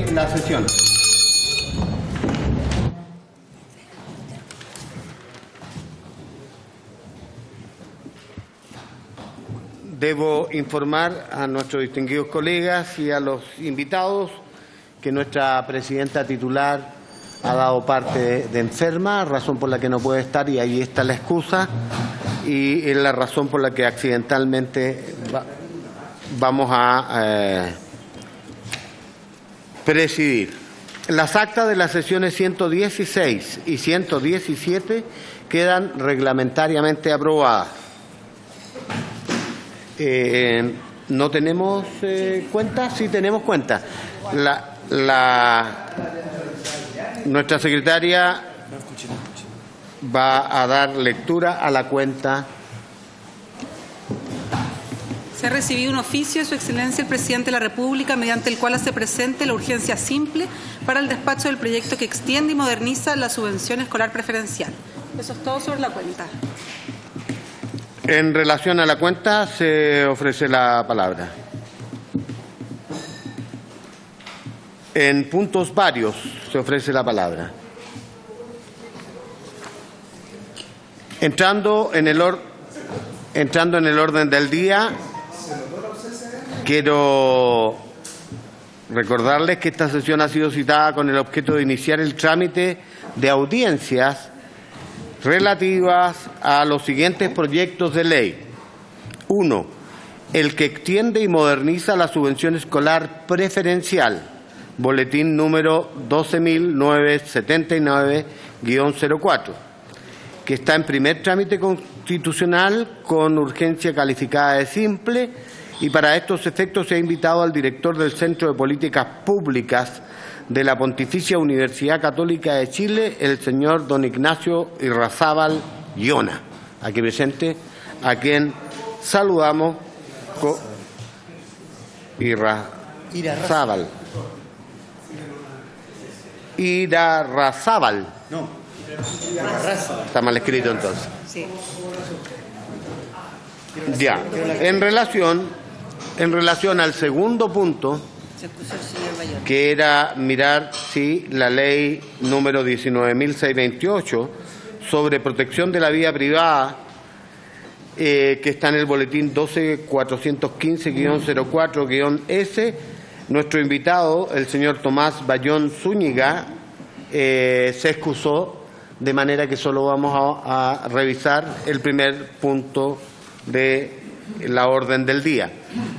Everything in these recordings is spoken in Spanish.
de la sesión. Debo informar a nuestros distinguidos colegas y a los invitados que nuestra presidenta titular ha dado parte de enferma, razón por la que no puede estar, y ahí está la excusa, y es la razón por la que accidentalmente vamos a presidir. Las actas de las sesiones 116 y 117 quedan reglamentariamente aprobadas. ¿No tenemos cuenta? Sí tenemos cuenta. Nuestra secretaria va a dar lectura a la cuenta. Se ha recibido un oficio de Su Excelencia el Presidente de la República mediante el cual hace presente la urgencia simple para el despacho del proyecto que extiende y moderniza la subvención escolar preferencial. Eso es todo sobre la cuenta. En relación a la cuenta, se ofrece la palabra. En puntos varios se ofrece la palabra. Entrando en el orden del día, quiero recordarles que esta sesión ha sido citada con el objeto de iniciar el trámite de audiencias relativas a los siguientes proyectos de ley. 1. El que extiende y moderniza la subvención escolar preferencial, boletín número 12.979-04, que está en primer trámite constitucional con urgencia calificada de simple, y para estos efectos se ha invitado al director del Centro de Políticas Públicas de la Pontificia Universidad Católica de Chile, el señor don Ignacio Irrazábal Llona, aquí presente, a quien saludamos. Irarrázaval. No, está mal escrito entonces. Sí. Ya. En relación al segundo punto, que era mirar si la ley número 19.628 sobre protección de la vida privada, que está en el boletín 12.415-04-S, nuestro invitado, el señor Tomás Bayón Zúñiga, se excusó, de manera que solo vamos a revisar el primer punto de la orden del día.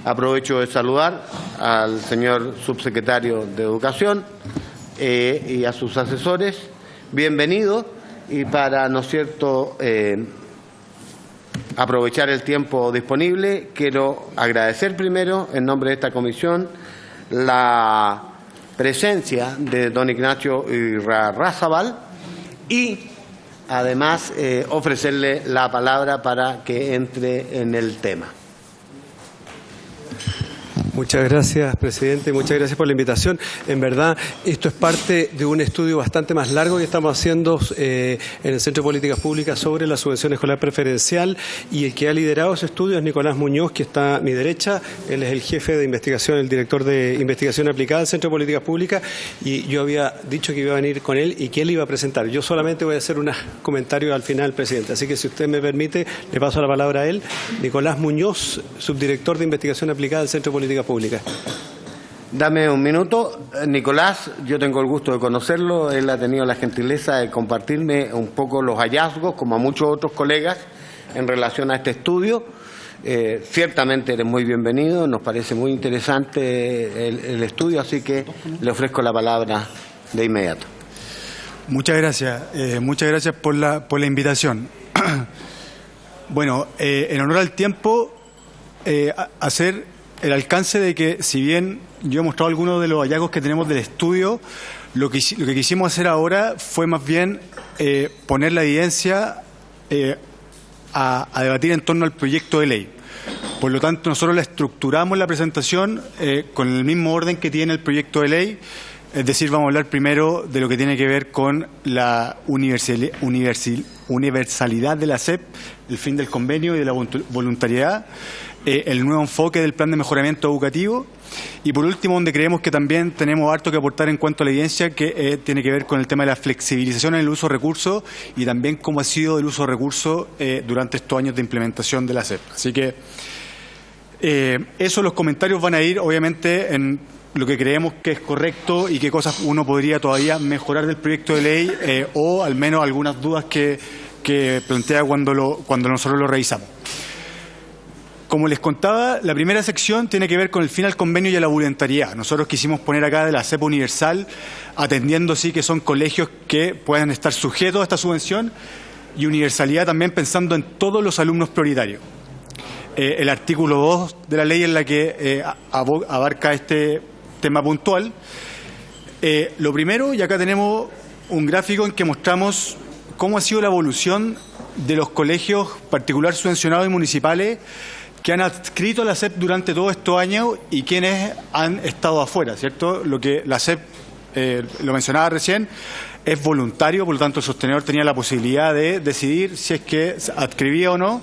Aprovecho de saludar al señor subsecretario de Educación y a sus asesores. Bienvenido, y para, ¿no es cierto?, aprovechar el tiempo disponible, quiero agradecer primero, en nombre de esta comisión, la presencia de don Ignacio Irarrázaval y además ofrecerle la palabra para que entre en el tema. Muchas gracias, presidente. Muchas gracias por la invitación. En verdad, esto es parte de un estudio bastante más largo que estamos haciendo en el Centro de Políticas Públicas sobre la subvención escolar preferencial, y el que ha liderado ese estudio es Nicolás Muñoz, que está a mi derecha. Él es el jefe de investigación, el director de investigación aplicada del Centro de Políticas Públicas, y yo había dicho que iba a venir con él y que él iba a presentar. Yo solamente voy a hacer unos comentarios al final, presidente. Así que, si usted me permite, le paso la palabra a él. Nicolás Muñoz, subdirector de investigación aplicada del Centro de Políticas Pública. Dame un minuto. Nicolás, yo tengo el gusto de conocerlo. Él ha tenido la gentileza de compartirme un poco los hallazgos, como a muchos otros colegas, en relación a este estudio. Ciertamente eres muy bienvenido, nos parece muy interesante el estudio, así que le ofrezco la palabra de inmediato. muchas gracias por la invitación. Bueno, en honor al tiempo, hacer el alcance de que, si bien yo he mostrado algunos de los hallazgos que tenemos del estudio, lo que quisimos hacer ahora fue más bien poner la evidencia a debatir en torno al proyecto de ley. Por lo tanto, nosotros la estructuramos la presentación con el mismo orden que tiene el proyecto de ley. Es decir, vamos a hablar primero de lo que tiene que ver con la universalidad de la SEP, el fin del convenio y de la voluntariedad, el nuevo enfoque del plan de mejoramiento educativo y, por último, donde creemos que también tenemos harto que aportar en cuanto a la evidencia, que tiene que ver con el tema de la flexibilización en el uso de recursos y también cómo ha sido el uso de recursos durante estos años de implementación de la SEP. Así que los comentarios van a ir, obviamente, en lo que creemos que es correcto y qué cosas uno podría todavía mejorar del proyecto de ley o al menos algunas dudas que plantea cuando nosotros lo revisamos. Como les contaba, la primera sección tiene que ver con el fin al convenio y a la voluntariedad. Nosotros quisimos poner acá de la SEP universal, atendiendo sí que son colegios que puedan estar sujetos a esta subvención, y universalidad también pensando en todos los alumnos prioritarios. El artículo 2 de la ley es la que abarca este tema puntual. Lo primero, y acá tenemos un gráfico en que mostramos cómo ha sido la evolución de los colegios particulares subvencionados y municipales que han adscrito a la SEP durante todos estos años y quienes han estado afuera, ¿cierto? Lo que la SEP, lo mencionaba recién, es voluntario, por lo tanto el sostenedor tenía la posibilidad de decidir si es que adscribía o no.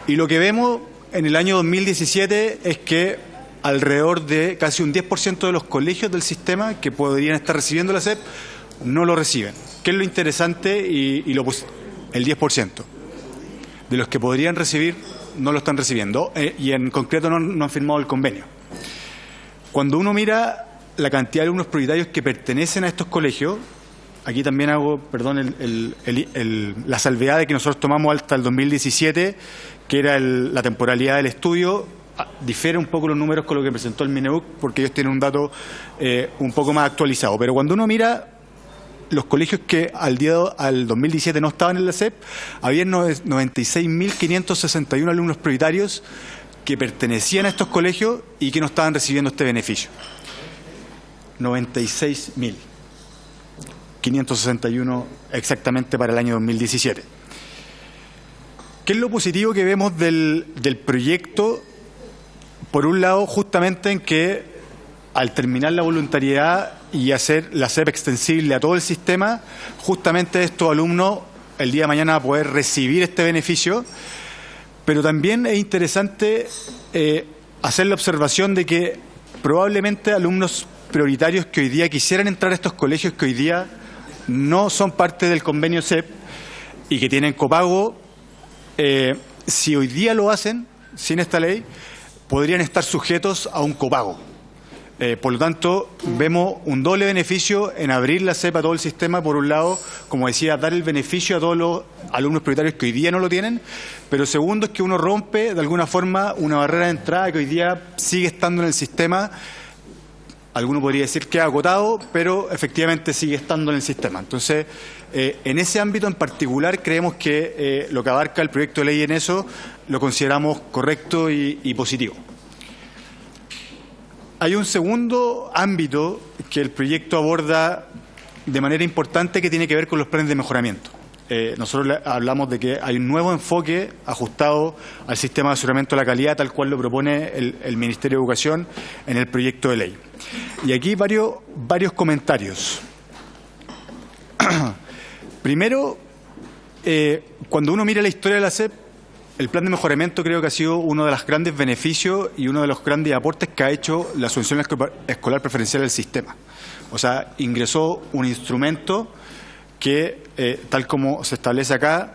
Y lo que vemos en el año 2017 es que alrededor de casi un 10% de los colegios del sistema que podrían estar recibiendo la SEP no lo reciben. ¿Qué es lo interesante? El 10% de los que podrían recibir no lo están recibiendo y en concreto no han firmado el convenio. Cuando uno mira la cantidad de alumnos prioritarios que pertenecen a estos colegios, aquí también hago, la salvedad de que nosotros tomamos hasta el 2017, que era la temporalidad del estudio. Difiere un poco los números con lo que presentó el Mineduc, porque ellos tienen un dato un poco más actualizado. Pero cuando uno mira los colegios que al 2017 no estaban en la SEP, había 96.561 alumnos prioritarios que pertenecían a estos colegios y que no estaban recibiendo este beneficio. 96.561 exactamente para el año 2017. ¿Qué es lo positivo que vemos del proyecto? Por un lado, justamente en que al terminar la voluntariedad y hacer la SEP extensible a todo el sistema, justamente estos alumnos el día de mañana van a poder recibir este beneficio, pero también es interesante hacer la observación de que probablemente alumnos prioritarios que hoy día quisieran entrar a estos colegios que hoy día no son parte del convenio SEP y que tienen copago, si hoy día lo hacen sin esta ley, podrían estar sujetos a un copago. Por lo tanto, vemos un doble beneficio en abrir la SEP a todo el sistema. Por un lado, como decía, dar el beneficio a todos los alumnos prioritarios que hoy día no lo tienen, pero segundo es que uno rompe de alguna forma una barrera de entrada que hoy día sigue estando en el sistema. Alguno podría decir que ha agotado, pero efectivamente sigue estando en el sistema. Entonces, en ese ámbito en particular, creemos que lo que abarca el proyecto de ley en eso lo consideramos correcto y positivo. Hay un segundo ámbito que el proyecto aborda de manera importante que tiene que ver con los planes de mejoramiento. Nosotros hablamos de que hay un nuevo enfoque ajustado al sistema de aseguramiento de la calidad, tal cual lo propone el Ministerio de Educación en el proyecto de ley. Y aquí varios comentarios. Primero, cuando uno mira la historia de la SEP, el plan de mejoramiento creo que ha sido uno de los grandes beneficios y uno de los grandes aportes que ha hecho la subvención escolar preferencial del sistema. O sea, ingresó un instrumento que, tal como se establece acá,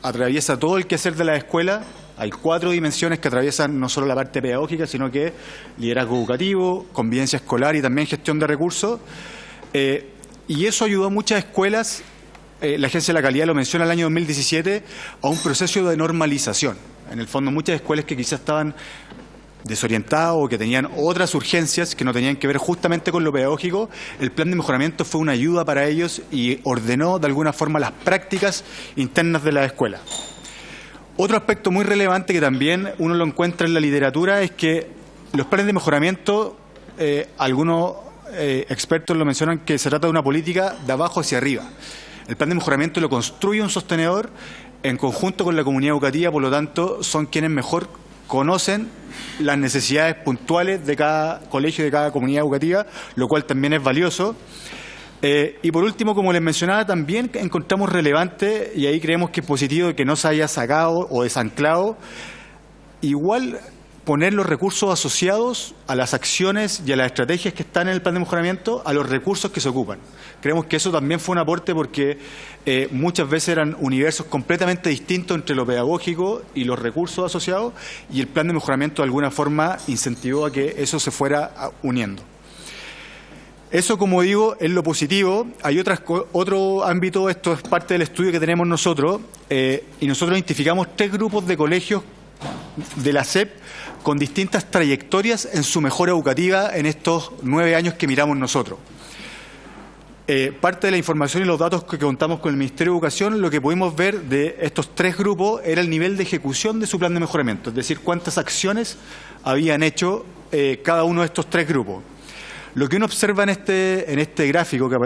atraviesa todo el quehacer de la escuela. Hay 4 dimensiones que atraviesan no solo la parte pedagógica, sino que liderazgo educativo, convivencia escolar y también gestión de recursos. Y eso ayudó a muchas escuelas. La Agencia de la Calidad lo menciona el año 2017, a un proceso de normalización. En el fondo, muchas escuelas que quizás estaban desorientadas o que tenían otras urgencias que no tenían que ver justamente con lo pedagógico, el plan de mejoramiento fue una ayuda para ellos y ordenó de alguna forma las prácticas internas de la escuela. Otro aspecto muy relevante que también uno lo encuentra en la literatura es que los planes de mejoramiento, algunos expertos lo mencionan que se trata de una política de abajo hacia arriba. El plan de mejoramiento lo construye un sostenedor en conjunto con la comunidad educativa, por lo tanto, son quienes mejor conocen las necesidades puntuales de cada colegio, de cada comunidad educativa, lo cual también es valioso. Y por último, como les mencionaba, también encontramos relevante, y ahí creemos que es positivo que no se haya sacado o desanclado, igual poner los recursos asociados a las acciones y a las estrategias que están en el plan de mejoramiento a los recursos que se ocupan. Creemos que eso también fue un aporte porque muchas veces eran universos completamente distintos entre lo pedagógico y los recursos asociados, y el plan de mejoramiento de alguna forma incentivó a que eso se fuera uniendo. Eso, como digo, es lo positivo. Hay otro ámbito, esto es parte del estudio que tenemos nosotros, y nosotros identificamos 3 grupos de colegios de la SEP con distintas trayectorias en su mejora educativa en estos 9 años que miramos nosotros. Parte de la información y los datos que contamos con el Ministerio de Educación, lo que pudimos ver de estos 3 grupos era el nivel de ejecución de su plan de mejoramiento, es decir, cuántas acciones habían hecho cada uno de estos 3 grupos. Lo que uno observa en este gráfico, que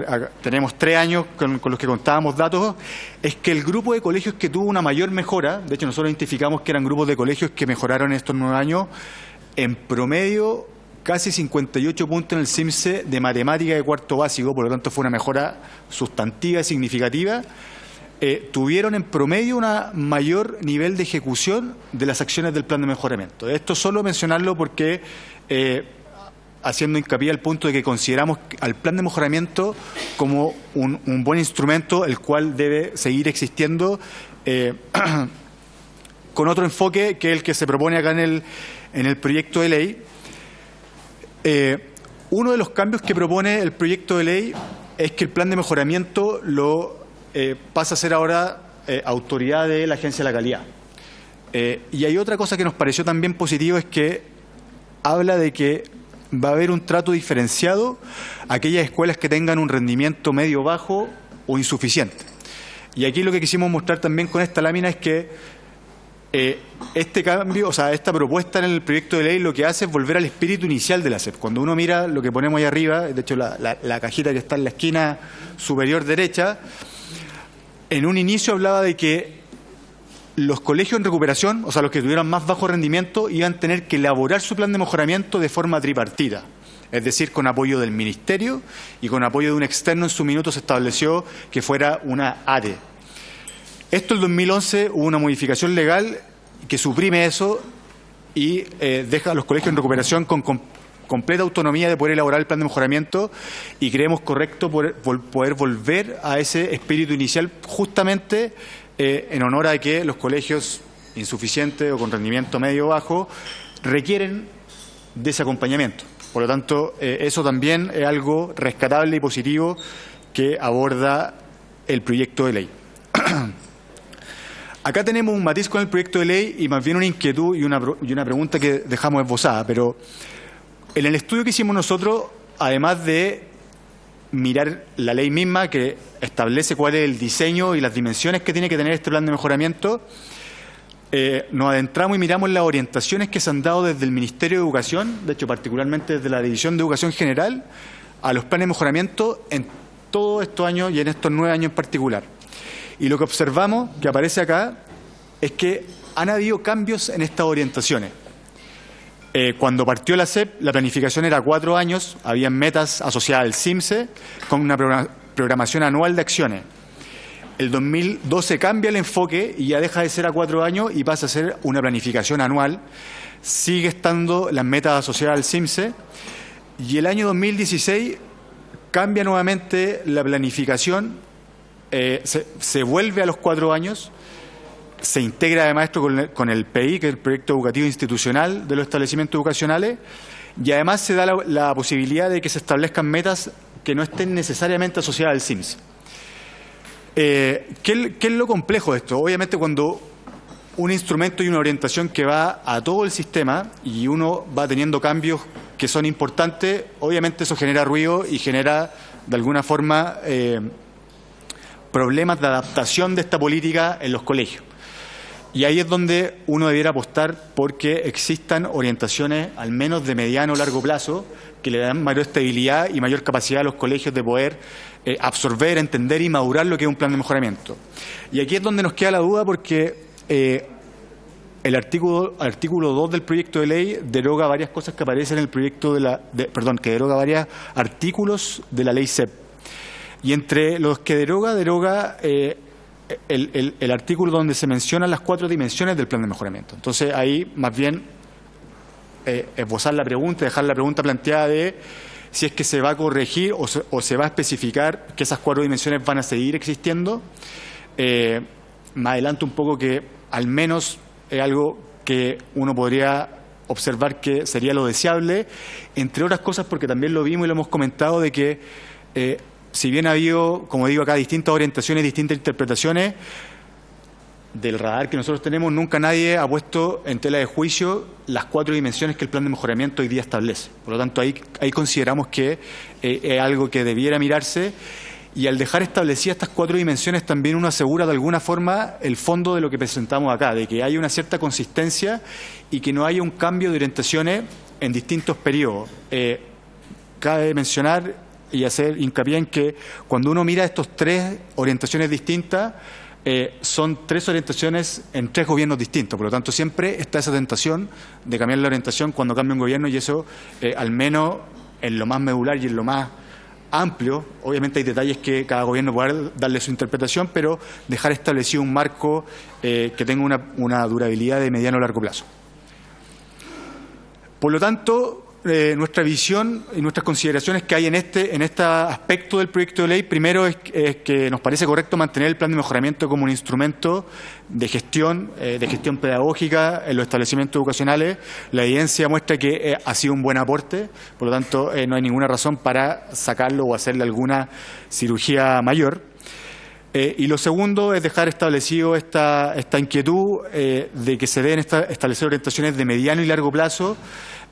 tenemos 3 años con los que contábamos datos, es que el grupo de colegios que tuvo una mayor mejora, de hecho nosotros identificamos que eran grupos de colegios que mejoraron en estos 9 años, en promedio casi 58 puntos en el CIMSE de matemática de cuarto básico, por lo tanto fue una mejora sustantiva y significativa. Tuvieron en promedio un mayor nivel de ejecución de las acciones del plan de mejoramiento. Esto solo mencionarlo porque haciendo hincapié al punto de que consideramos al plan de mejoramiento como un buen instrumento, el cual debe seguir existiendo con otro enfoque que el que se propone acá en el proyecto de ley. Uno de los cambios que propone el proyecto de ley es que el plan de mejoramiento pasa a ser ahora autoridad de la Agencia de la Calidad. Y hay otra cosa que nos pareció también positivo, es que habla de que va a haber un trato diferenciado a aquellas escuelas que tengan un rendimiento medio bajo o insuficiente. Y aquí lo que quisimos mostrar también con esta lámina es que este cambio, o sea, esta propuesta en el proyecto de ley lo que hace es volver al espíritu inicial de la SEP. Cuando uno mira lo que ponemos ahí arriba, de hecho la cajita que está en la esquina superior derecha, en un inicio hablaba de que los colegios en recuperación, o sea, los que tuvieran más bajo rendimiento, iban a tener que elaborar su plan de mejoramiento de forma tripartita, es decir, con apoyo del Ministerio y con apoyo de un externo. En su minuto se estableció que fuera una ATE. Esto en 2011 hubo una modificación legal que suprime eso y deja a los colegios en recuperación con completa autonomía de poder elaborar el plan de mejoramiento, y creemos correcto poder volver a ese espíritu inicial, justamente en honor a que los colegios insuficientes o con rendimiento medio bajo requieren de ese acompañamiento. Por lo tanto, eso también es algo rescatable y positivo que aborda el proyecto de ley. Acá tenemos un matiz con el proyecto de ley y más bien una inquietud y una pregunta que dejamos esbozada, pero en el estudio que hicimos nosotros, además de mirar la ley misma que establece cuál es el diseño y las dimensiones que tiene que tener este plan de mejoramiento, nos adentramos y miramos las orientaciones que se han dado desde el Ministerio de Educación, de hecho particularmente desde la División de Educación General, a los planes de mejoramiento en todos estos años y en estos 9 años en particular. Y lo que observamos, que aparece acá, es que han habido cambios en estas orientaciones. Cuando partió la SEP, la planificación era 4 años, había metas asociadas al CIMSE con una programación anual de acciones. El 2012 cambia el enfoque y ya deja de ser a 4 años y pasa a ser una planificación anual. Sigue estando las metas asociadas al CIMSE, y el año 2016 cambia nuevamente la planificación, se vuelve a los 4 años. Se integra además esto con el PI, que es el Proyecto Educativo Institucional de los establecimientos educacionales, y además se da la posibilidad de que se establezcan metas que no estén necesariamente asociadas al CIMSE. ¿Qué es lo complejo de esto? Obviamente, cuando un instrumento y una orientación que va a todo el sistema y uno va teniendo cambios que son importantes, obviamente eso genera ruido y genera de alguna forma problemas de adaptación de esta política en los colegios. Y ahí es donde uno debiera apostar porque existan orientaciones, al menos de mediano o largo plazo, que le dan mayor estabilidad y mayor capacidad a los colegios de poder absorber, entender y madurar lo que es un plan de mejoramiento. Y aquí es donde nos queda la duda, porque el artículo 2 del proyecto de ley deroga varias cosas que aparecen en el proyecto que deroga varios artículos de la ley CEP. Y entre los que deroga el artículo donde se mencionan las 4 dimensiones del plan de mejoramiento. Entonces ahí más bien esbozar la pregunta, dejar la pregunta planteada de si es que se va a corregir o se va a especificar que esas 4 dimensiones van a seguir existiendo. Me adelanto un poco que al menos es algo que uno podría observar que sería lo deseable, entre otras cosas porque también lo vimos y lo hemos comentado de que si bien ha habido, como digo acá, distintas orientaciones, distintas interpretaciones del radar que nosotros tenemos, nunca nadie ha puesto en tela de juicio las 4 dimensiones que el plan de mejoramiento hoy día establece. Por lo tanto, ahí consideramos que es algo que debiera mirarse. Y al dejar establecidas estas 4 dimensiones también uno asegura de alguna forma el fondo de lo que presentamos acá, de que haya una cierta consistencia y que no haya un cambio de orientaciones en distintos periodos. Cabe mencionar y hacer hincapié en que cuando uno mira estos 3 orientaciones distintas, son 3 orientaciones en 3 gobiernos distintos. Por lo tanto, siempre está esa tentación de cambiar la orientación cuando cambia un gobierno y eso, al menos en lo más medular y en lo más amplio, obviamente hay detalles que cada gobierno puede darle su interpretación, pero dejar establecido un marco que tenga una durabilidad de mediano a largo plazo. Por lo tanto, nuestra visión y nuestras consideraciones que hay en este aspecto del proyecto de ley, primero es que nos parece correcto mantener el plan de mejoramiento como un instrumento de gestión pedagógica en los establecimientos educacionales. La evidencia muestra que ha sido un buen aporte, por lo tanto no hay ninguna razón para sacarlo o hacerle alguna cirugía mayor. Y lo segundo es dejar establecido esta inquietud de que se deben establecer orientaciones de mediano y largo plazo,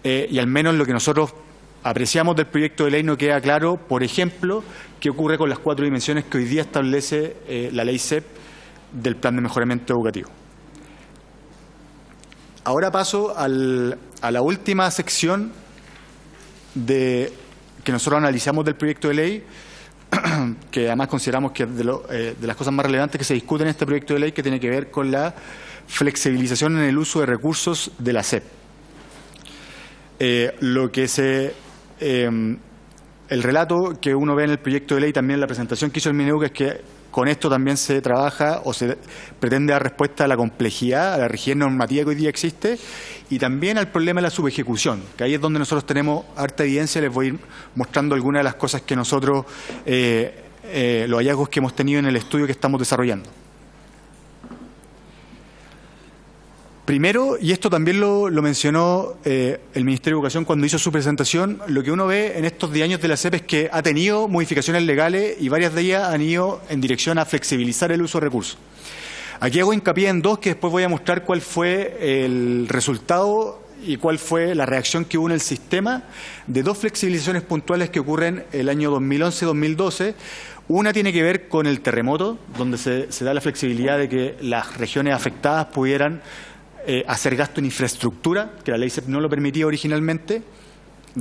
y al menos lo que nosotros apreciamos del proyecto de ley no queda claro, por ejemplo, qué ocurre con las 4 dimensiones que hoy día establece la ley CEP del plan de mejoramiento educativo. Ahora paso a la última sección que nosotros analizamos del proyecto de ley, que además consideramos que es de las cosas más relevantes que se discuten en este proyecto de ley, que tiene que ver con la flexibilización en el uso de recursos de la SEP. El relato que uno ve en el proyecto de ley, también en la presentación que hizo el Mineduc, es que con esto también se trabaja o se pretende dar respuesta a la complejidad, a la rigidez normativa que hoy día existe y también al problema de la subejecución, que ahí es donde nosotros tenemos harta evidencia. Les voy a ir mostrando algunas de las cosas que nosotros, los hallazgos que hemos tenido en el estudio que estamos desarrollando. Primero, y esto también lo mencionó el Ministerio de Educación cuando hizo su presentación, lo que uno ve en estos 10 años de la SEP es que ha tenido modificaciones legales y varias de ellas han ido en dirección a flexibilizar el uso de recursos. Aquí hago hincapié en 2 que después voy a mostrar cuál fue el resultado y cuál fue la reacción que hubo en el sistema de 2 flexibilizaciones puntuales que ocurren el año 2011-2012. Una tiene que ver con el terremoto, donde se da la flexibilidad de que las regiones afectadas pudieran hacer gasto en infraestructura, que la ley CEP no lo permitía originalmente,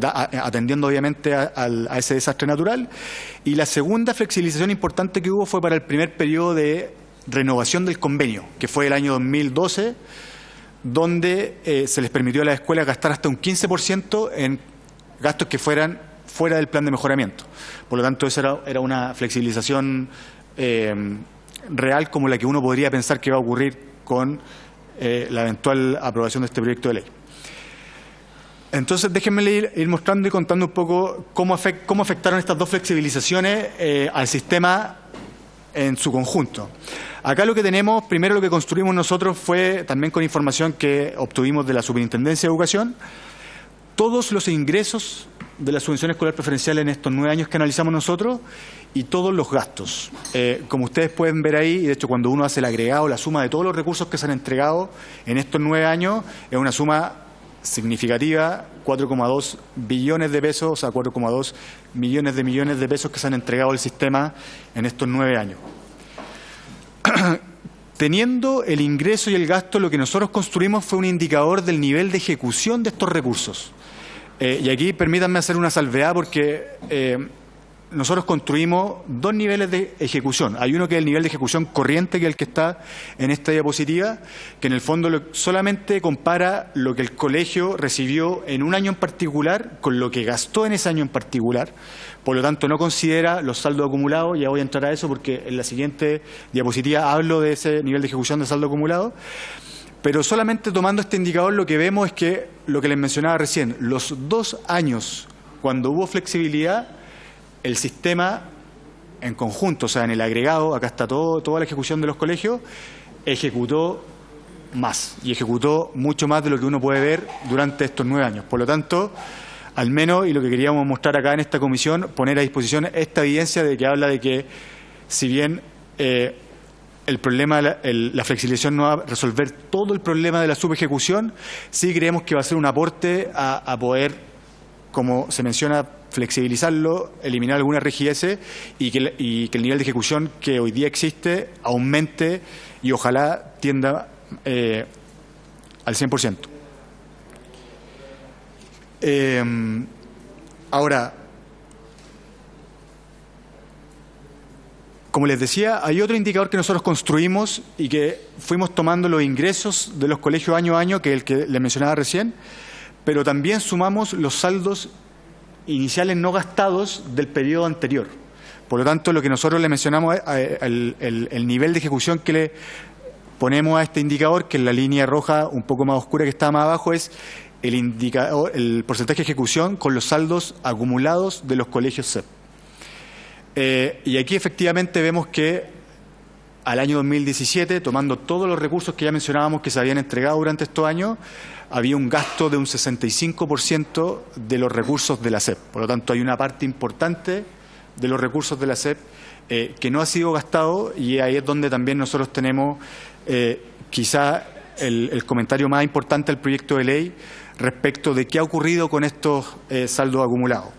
atendiendo obviamente a ese desastre natural. Y la segunda flexibilización importante que hubo fue para el primer periodo de renovación del convenio, que fue el año 2012, donde se les permitió a las escuelas gastar hasta un 15% en gastos que fueran fuera del plan de mejoramiento. Por lo tanto, esa era una flexibilización real como la que uno podría pensar que va a ocurrir con la eventual aprobación de este proyecto de ley. Entonces, déjenme ir mostrando y contando un poco cómo afectaron estas 2 flexibilizaciones al sistema en su conjunto. Acá lo que tenemos, primero lo que construimos nosotros fue, también con información que obtuvimos de la Superintendencia de Educación, todos los ingresos de la subvención escolar preferencial en estos 9 años que analizamos nosotros y todos los gastos. Como ustedes pueden ver ahí, y de hecho cuando uno hace el agregado, la suma de todos los recursos que se han entregado en estos 9 años, es una suma significativa, 4,2 billones de pesos, o sea, 4,2 millones de pesos que se han entregado al sistema en estos 9 años. Teniendo el ingreso y el gasto, lo que nosotros construimos fue un indicador del nivel de ejecución de estos recursos. Y aquí permítanme hacer una salvedad porque nosotros construimos dos niveles de ejecución. Hay uno que es el nivel de ejecución corriente, que es el que está en esta diapositiva, que en el fondo solamente compara lo que el colegio recibió en un año en particular con lo que gastó en ese año en particular. Por lo tanto, no considera los saldos acumulados. Ya voy a entrar a eso porque en la siguiente diapositiva hablo de ese nivel de ejecución de saldo acumulado. Pero solamente tomando este indicador lo que vemos es que, lo que les mencionaba recién, los 2 años cuando hubo flexibilidad, el sistema en conjunto, o sea, en el agregado, acá está toda la ejecución de los colegios, ejecutó más y ejecutó mucho más de lo que uno puede ver durante estos 9 años. Por lo tanto, al menos, y lo que queríamos mostrar acá en esta comisión, poner a disposición esta evidencia de que habla de que, si bien el problema, la flexibilización no va a resolver todo el problema de la subejecución, sí creemos que va a ser un aporte a poder, como se menciona, flexibilizarlo, eliminar algunas rigideces y que el nivel de ejecución que hoy día existe aumente y ojalá tienda al 100%. Ahora, como les decía, hay otro indicador que nosotros construimos y que fuimos tomando los ingresos de los colegios año a año, que es el que les mencionaba recién, pero también sumamos los saldos iniciales no gastados del periodo anterior. Por lo tanto, lo que nosotros le mencionamos, el nivel de ejecución que le ponemos a este indicador, que es la línea roja un poco más oscura que está más abajo, es el porcentaje de ejecución con los saldos acumulados de los colegios CEP. Y aquí efectivamente vemos que al año 2017, tomando todos los recursos que ya mencionábamos que se habían entregado durante estos años, había un gasto de un 65% de los recursos de la SEP. Por lo tanto, hay una parte importante de los recursos de la SEP que no ha sido gastado, y ahí es donde también nosotros tenemos quizá el comentario más importante del proyecto de ley respecto de qué ha ocurrido con estos saldos acumulados.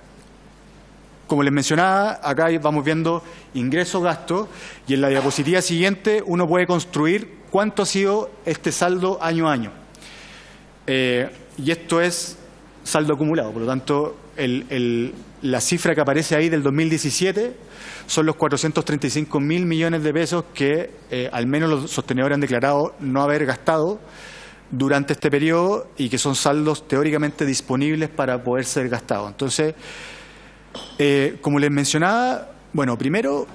Como les mencionaba, acá vamos viendo ingreso-gasto, y en la diapositiva siguiente uno puede construir cuánto ha sido este saldo año a año. Y esto es saldo acumulado. Por lo tanto, la cifra que aparece ahí del 2017 son los 435.000 millones de pesos que al menos los sostenedores han declarado no haber gastado durante este periodo y que son saldos teóricamente disponibles para poder ser gastados. Entonces, como les mencionaba, bueno, primero,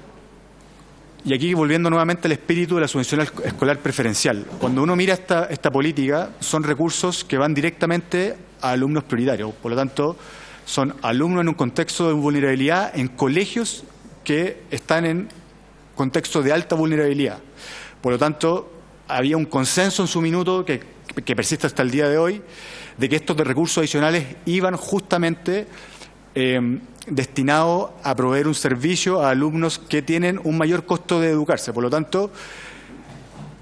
y aquí volviendo nuevamente al espíritu de la subvención escolar preferencial, cuando uno mira esta política, son recursos que van directamente a alumnos prioritarios. Por lo tanto, son alumnos en un contexto de vulnerabilidad en colegios que están en contexto de alta vulnerabilidad. Por lo tanto, había un consenso en su minuto que persiste hasta el día de hoy, de que estos recursos adicionales iban justamente destinados a proveer un servicio a alumnos que tienen un mayor costo de educarse. Por lo tanto,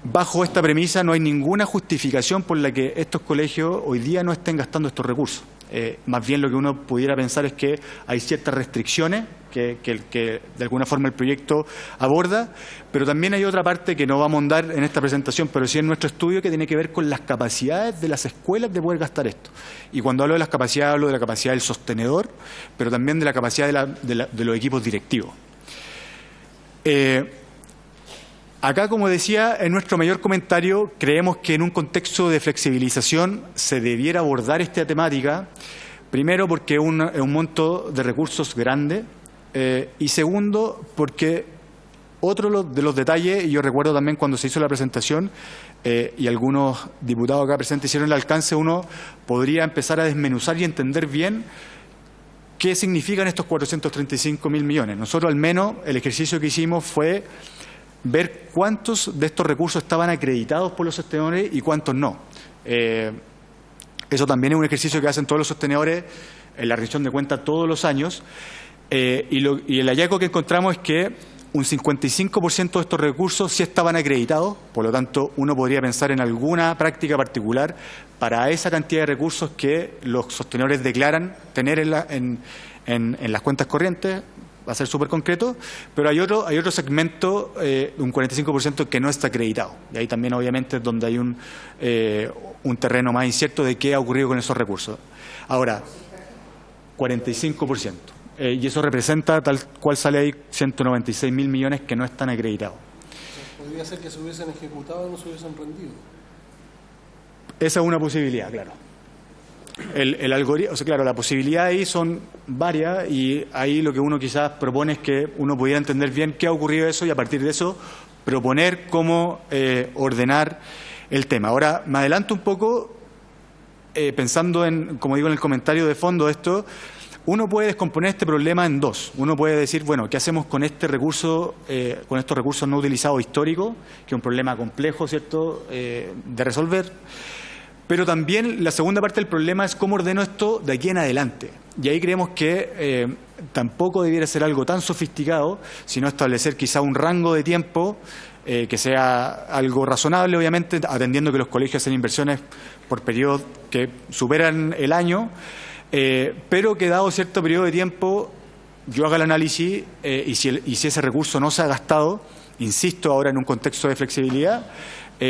bajo esta premisa no hay ninguna justificación por la que estos colegios hoy día no estén gastando estos recursos. Más bien lo que uno pudiera pensar es que hay ciertas restricciones que de alguna forma el proyecto aborda, pero también hay otra parte que no vamos a ahondar en esta presentación, pero sí en nuestro estudio, que tiene que ver con las capacidades de las escuelas de poder gastar esto. Y cuando hablo de las capacidades, hablo de la capacidad del sostenedor, pero también de la capacidad de los equipos directivos. Acá, como decía, en nuestro mayor comentario, creemos que en un contexto de flexibilización se debiera abordar esta temática, primero porque es un monto de recursos grande, y segundo porque otro de los detalles, y yo recuerdo también cuando se hizo la presentación y algunos diputados acá presentes hicieron el alcance, uno podría empezar a desmenuzar y entender bien qué significan estos 435.000 millones. Nosotros al menos el ejercicio que hicimos fue ver cuántos de estos recursos estaban acreditados por los sostenedores y cuántos no. Eso también es un ejercicio que hacen todos los sostenedores en la rendición de cuentas todos los años, y el hallazgo que encontramos es que un 55% de estos recursos sí estaban acreditados. Por lo tanto, uno podría pensar en alguna práctica particular para esa cantidad de recursos que los sostenedores declaran tener en las cuentas corrientes. Va a ser súper concreto, pero hay otro segmento, un 45% que no está acreditado. Y ahí también obviamente es donde hay un terreno más incierto de qué ha ocurrido con esos recursos. Ahora, 45%. y eso representa, tal cual sale ahí, 196.000 millones que no están acreditados. ¿Podría ser que se hubiesen ejecutado o no se hubiesen rendido? Esa es una posibilidad, claro. El algoritmo, o sea, claro, la posibilidad ahí son varias y ahí lo que uno quizás propone es que uno pudiera entender bien qué ha ocurrido eso y a partir de eso proponer cómo ordenar el tema. Ahora, me adelanto un poco pensando en, como digo en el comentario de fondo de esto, uno puede descomponer este problema en dos. Uno puede decir, bueno, ¿qué hacemos con este recurso, con estos recursos no utilizados históricos, que es un problema complejo, ¿cierto?, de resolver? Pero también la segunda parte del problema es cómo ordeno esto de aquí en adelante. Y ahí creemos que tampoco debiera ser algo tan sofisticado, sino establecer quizá un rango de tiempo que sea algo razonable, obviamente, atendiendo que los colegios hacen inversiones por periodos que superan el año, pero que dado cierto periodo de tiempo yo haga el análisis y si ese recurso no se ha gastado, insisto ahora en un contexto de flexibilidad,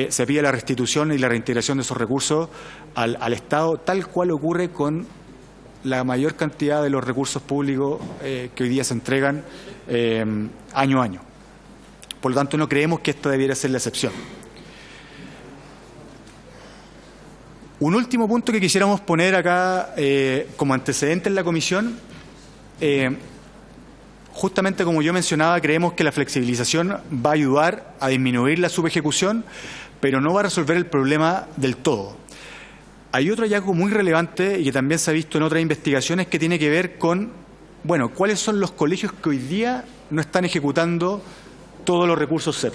se pide la restitución y la reintegración de esos recursos al Estado, tal cual ocurre con la mayor cantidad de los recursos públicos que hoy día se entregan año a año. Por lo tanto, no creemos que esta debiera ser la excepción. Un último punto que quisiéramos poner acá como antecedente en la comisión, justamente como yo mencionaba, creemos que la flexibilización va a ayudar a disminuir la subejecución, pero no va a resolver el problema del todo. Hay otro hallazgo muy relevante y que también se ha visto en otras investigaciones que tiene que ver con, bueno, cuáles son los colegios que hoy día no están ejecutando todos los recursos CEP.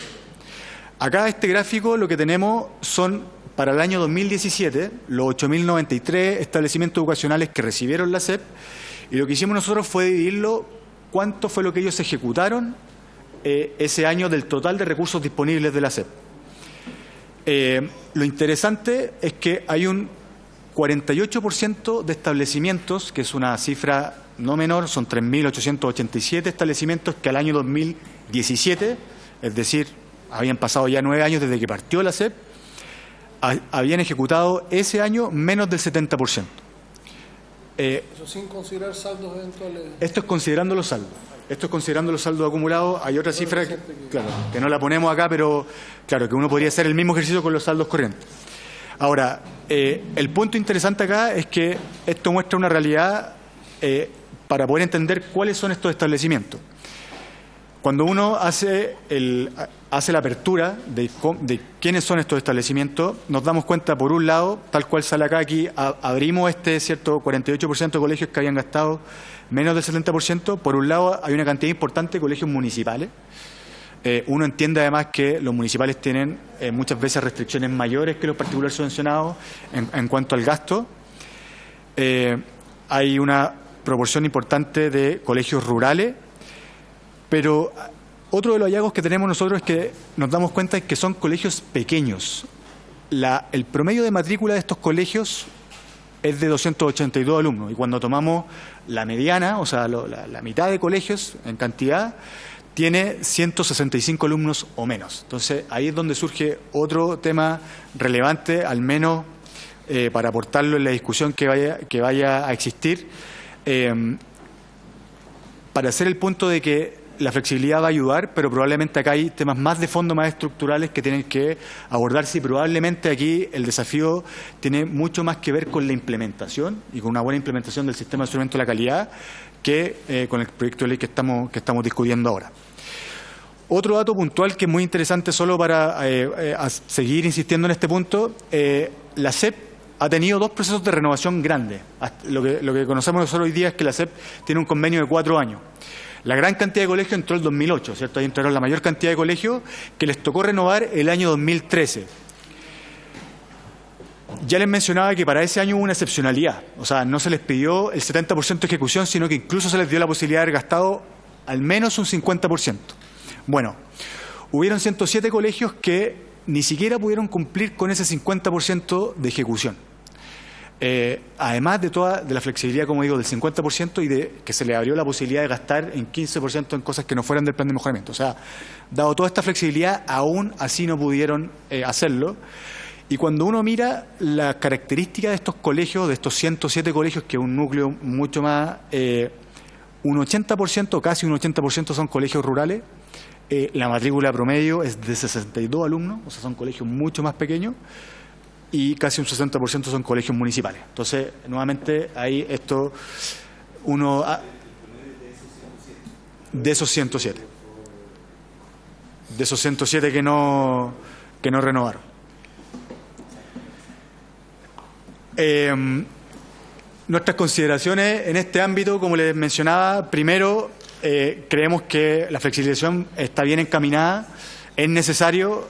Acá este gráfico lo que tenemos son, para el año 2017, los 8.093 establecimientos educacionales que recibieron la CEP, y lo que hicimos nosotros fue dividirlo cuánto fue lo que ellos ejecutaron ese año del total de recursos disponibles de la CEP. Lo interesante es que hay un 48% de establecimientos, que es una cifra no menor, son 3.887 establecimientos que al año 2017, es decir, habían pasado ya 9 años desde que partió la CEP, habían ejecutado ese año menos del 70%. Eso sin considerar saldos eventuales. Esto es considerando los saldos. Esto es considerando los saldos acumulados. Hay otra cifra que no la ponemos acá, pero claro, que uno podría hacer el mismo ejercicio con los saldos corrientes. Ahora, el punto interesante acá es que esto muestra una realidad para poder entender cuáles son estos establecimientos. Cuando uno hace la apertura de quiénes son estos establecimientos, nos damos cuenta, por un lado, tal cual sale acá, aquí abrimos este cierto 48% de colegios que habían gastado menos del 70%. Por un lado, hay una cantidad importante de colegios municipales. Uno entiende además que los municipales tienen muchas veces restricciones mayores que los particulares subvencionados en cuanto al gasto. Hay una proporción importante de colegios rurales. Pero otro de los hallazgos que tenemos nosotros es que nos damos cuenta de que son colegios pequeños. El promedio de matrícula de estos colegios es de 282 alumnos y cuando tomamos la mediana, o sea, la mitad de colegios en cantidad, tiene 165 alumnos o menos. Entonces, ahí es donde surge otro tema relevante, al menos para aportarlo en la discusión que vaya a existir, para hacer el punto de que la flexibilidad va a ayudar, pero probablemente acá hay temas más de fondo, más estructurales que tienen que abordarse y probablemente aquí el desafío tiene mucho más que ver con la implementación y con una buena implementación del sistema de instrumento de la calidad que con el proyecto de ley que estamos discutiendo ahora. Otro dato puntual que es muy interesante solo para seguir insistiendo en este punto, la CEP ha tenido 2 procesos de renovación grandes. Lo que conocemos nosotros hoy día es que la CEP tiene un convenio de 4 años. La gran cantidad de colegios entró el 2008, ¿cierto? Ahí entraron la mayor cantidad de colegios que les tocó renovar el año 2013. Ya les mencionaba que para ese año hubo una excepcionalidad. O sea, no se les pidió el 70% de ejecución, sino que incluso se les dio la posibilidad de haber gastado al menos un 50%. Bueno, hubieron 107 colegios que ni siquiera pudieron cumplir con ese 50% de ejecución. Además de la flexibilidad, como digo, del 50% y de que se le abrió la posibilidad de gastar en 15% en cosas que no fueran del plan de mejoramiento. O sea, dado toda esta flexibilidad, aún así no pudieron hacerlo. Y cuando uno mira las características de estos colegios, de estos 107 colegios, que es un núcleo mucho más un 80%, casi un 80% son colegios rurales. La matrícula promedio es de 62 alumnos, o sea, son colegios mucho más pequeños, y casi un 60% son colegios municipales. Entonces, nuevamente, ahí esto, de esos 107. De esos 107 que no renovaron. Nuestras consideraciones en este ámbito, como les mencionaba, primero, creemos que la flexibilización está bien encaminada, es necesario,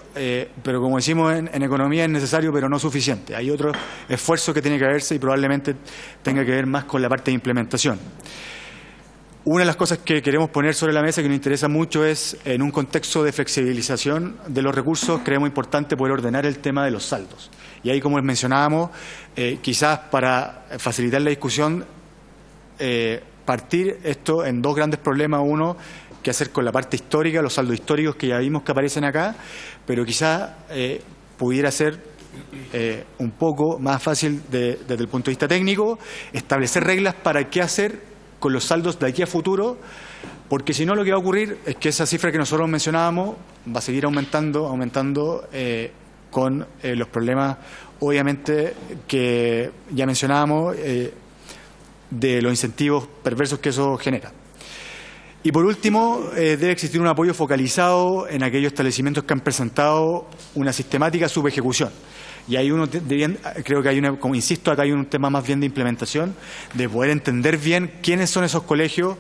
pero como decimos en economía, es necesario pero no suficiente. Hay otro esfuerzo que tiene que verse y probablemente tenga que ver más con la parte de implementación. Una de las cosas que queremos poner sobre la mesa que nos interesa mucho es, en un contexto de flexibilización de los recursos, creemos importante poder ordenar el tema de los saldos. Y ahí, como les mencionábamos, quizás para facilitar la discusión, partir esto en dos grandes problemas. Uno, qué hacer con la parte histórica, los saldos históricos que ya vimos que aparecen acá, pero quizás pudiera ser un poco más fácil desde el punto de vista técnico, establecer reglas para qué hacer con los saldos de aquí a futuro, porque si no lo que va a ocurrir es que esa cifra que nosotros mencionábamos va a seguir aumentando con los problemas, obviamente, que ya mencionábamos, de los incentivos perversos que eso genera. Y por último, debe existir un apoyo focalizado en aquellos establecimientos que han presentado una sistemática subejecución. Y hay creo que hay como insisto, acá hay un tema más bien de implementación, de poder entender bien quiénes son esos colegios.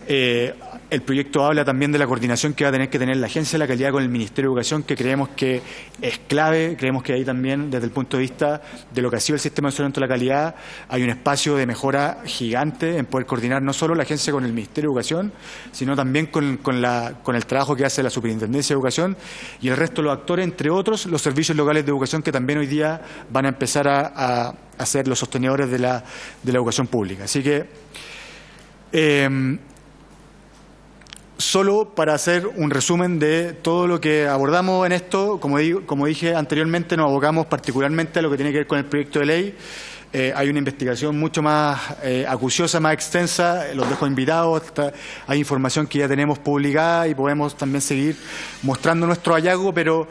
El proyecto habla también de la coordinación que va a tener que tener la Agencia de la Calidad con el Ministerio de Educación, que creemos que es clave. Creemos que ahí también, desde el punto de vista de lo que ha sido el Sistema Nacional de la Calidad, hay un espacio de mejora gigante en poder coordinar no solo la Agencia con el Ministerio de Educación, sino también con el trabajo que hace la Superintendencia de Educación y el resto de los actores, entre otros los servicios locales de educación, que también hoy día van a empezar a ser los sostenedores de la educación pública. Así que solo para hacer un resumen de todo lo que abordamos en esto, como dije anteriormente, nos abocamos particularmente a lo que tiene que ver con el proyecto de ley. Hay una investigación mucho más acuciosa, más extensa, los dejo invitados, hay información que ya tenemos publicada y podemos también seguir mostrando nuestro hallazgo, pero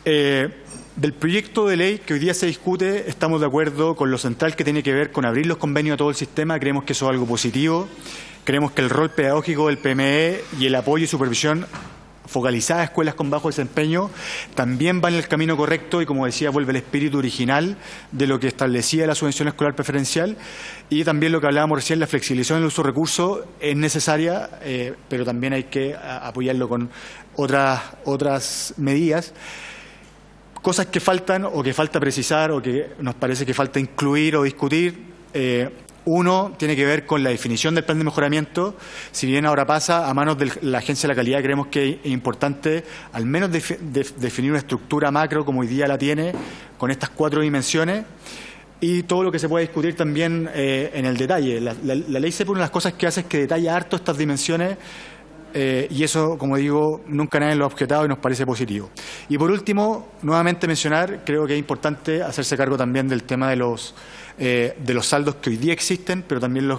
del proyecto de ley que hoy día se discute, estamos de acuerdo con lo central que tiene que ver con abrir los convenios a todo el sistema. Creemos que eso es algo positivo. Creemos que el rol pedagógico del PME y el apoyo y supervisión focalizada a escuelas con bajo desempeño también van en el camino correcto y, como decía, vuelve el espíritu original de lo que establecía la subvención escolar preferencial. Y también lo que hablábamos recién, la flexibilización del uso de recursos es necesaria, pero también hay que apoyarlo con otras medidas. Cosas que faltan o que falta precisar o que nos parece que falta incluir o discutir. Uno tiene que ver con la definición del plan de mejoramiento. Si bien ahora pasa a manos de la Agencia de la Calidad, creemos que es importante al menos definir una estructura macro como hoy día la tiene, con estas 4 dimensiones, y todo lo que se puede discutir también en el detalle. La ley CEP, una de las cosas que hace es que detalla harto estas dimensiones, y eso, como digo, nunca nadie lo ha objetado y nos parece positivo. Y por último, nuevamente mencionar, creo que es importante hacerse cargo también del tema de los saldos que hoy día existen, pero también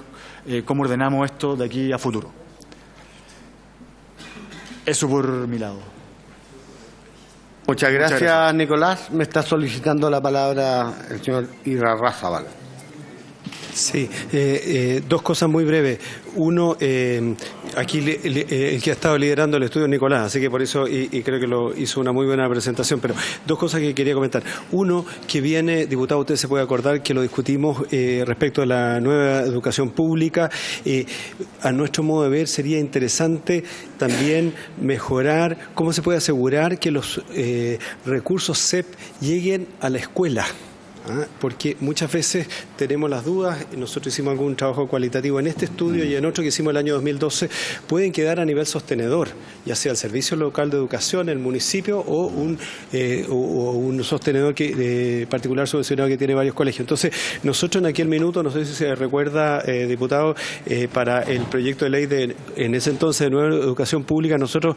cómo ordenamos esto de aquí a futuro. Eso por mi lado. Muchas gracias, Nicolás. Me está solicitando la palabra el señor Irarrázaval. Sí, dos cosas muy breves. Uno, aquí el que ha estado liderando el estudio es Nicolás, así que por eso, y creo que lo hizo una muy buena presentación, pero dos cosas que quería comentar. Uno, que viene, diputado, usted se puede acordar que lo discutimos respecto a la nueva educación pública. A nuestro modo de ver, sería interesante también mejorar cómo se puede asegurar que los recursos CEP lleguen a la escuela. Porque muchas veces tenemos las dudas. Nosotros hicimos algún trabajo cualitativo en este estudio y en otro que hicimos el año 2012, pueden quedar a nivel sostenedor, ya sea el Servicio Local de Educación, el municipio o un sostenedor particular subvencionado que tiene varios colegios. Entonces, nosotros en aquel minuto, no sé si se recuerda, diputado, para el proyecto de ley en ese entonces de nueva educación pública, nosotros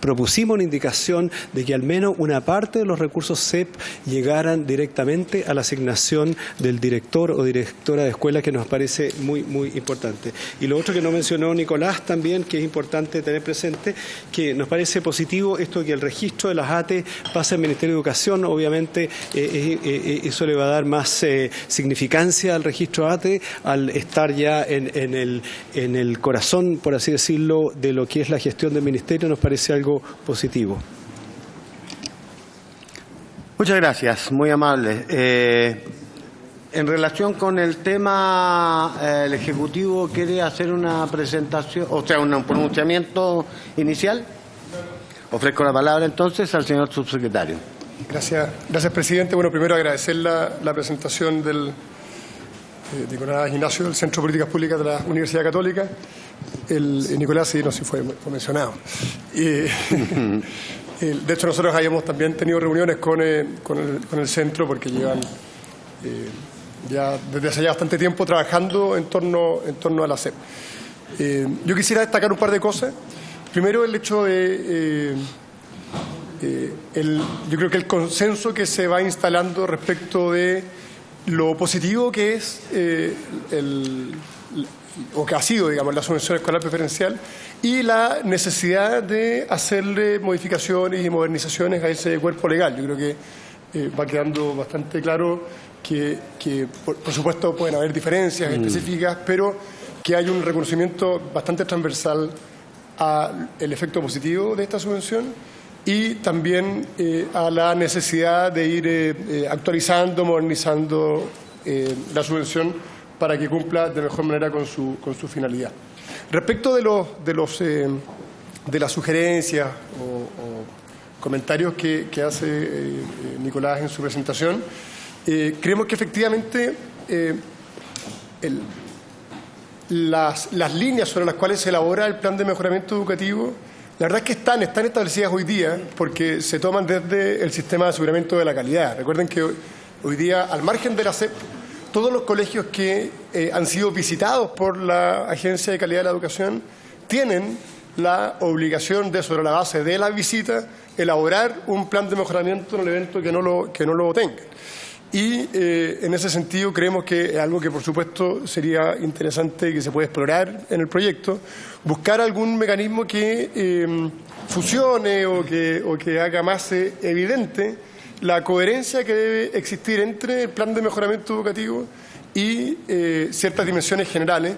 propusimos una indicación de que al menos una parte de los recursos CEP llegaran directamente a la asignación del director o directora de escuela, que nos parece muy, muy importante. Y lo otro que no mencionó Nicolás también, que es importante tener presente, que nos parece positivo esto de que el registro de las ATE pase al Ministerio de Educación. Obviamente eso le va a dar más significancia al registro ATE al estar ya en el corazón, por así decirlo, de lo que es la gestión del Ministerio. Nos parece algo positivo. Muchas gracias, muy amable. En relación con el tema, el Ejecutivo quiere hacer una presentación, o sea, un pronunciamiento inicial. Ofrezco la palabra entonces al señor subsecretario. Gracias, presidente. Bueno, primero agradecer la presentación del Nicolás Ignacio del Centro de Políticas Públicas de la Universidad Católica. Nicolás, sí, no sé si fue mencionado. De hecho, nosotros habíamos también tenido reuniones con el centro, porque llevan ya desde hace ya bastante tiempo trabajando en torno a la SEP. Yo quisiera destacar un par de cosas. Primero, el hecho de yo creo que el consenso que se va instalando respecto de lo positivo que es o que ha sido, digamos, la subvención escolar preferencial, y la necesidad de hacerle modificaciones y modernizaciones a ese cuerpo legal. Yo creo que va quedando bastante claro que por supuesto pueden haber diferencias específicas, pero que hay un reconocimiento bastante transversal al efecto positivo de esta subvención y también a la necesidad de ir actualizando, modernizando la subvención para que cumpla de mejor manera con su finalidad. Respecto de las sugerencias o comentarios que hace Nicolás en su presentación, creemos que efectivamente las líneas sobre las cuales se elabora el plan de mejoramiento educativo, la verdad es que están establecidas hoy día porque se toman desde el sistema de aseguramiento de la calidad. Recuerden que hoy día, al margen de la SEP, todos los colegios que han sido visitados por la Agencia de Calidad de la Educación tienen la obligación de, sobre la base de la visita, elaborar un plan de mejoramiento en el evento que no lo tenga. Y en ese sentido creemos que es algo que por supuesto sería interesante y que se puede explorar en el proyecto, buscar algún mecanismo que fusione o que haga más evidente la coherencia que debe existir entre el plan de mejoramiento educativo y ciertas dimensiones generales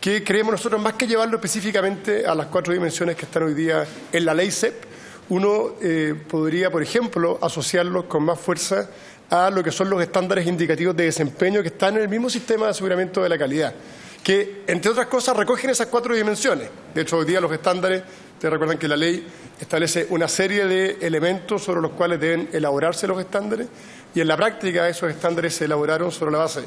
que creemos nosotros, más que llevarlo específicamente a las 4 dimensiones que están hoy día en la ley SEP, uno podría, por ejemplo, asociarlos con más fuerza a lo que son los estándares indicativos de desempeño que están en el mismo sistema de aseguramiento de la calidad, que, entre otras cosas, recogen esas 4 dimensiones. De hecho, hoy día los estándares, ustedes recuerdan que la ley establece una serie de elementos sobre los cuales deben elaborarse los estándares, y en la práctica esos estándares se elaboraron sobre la base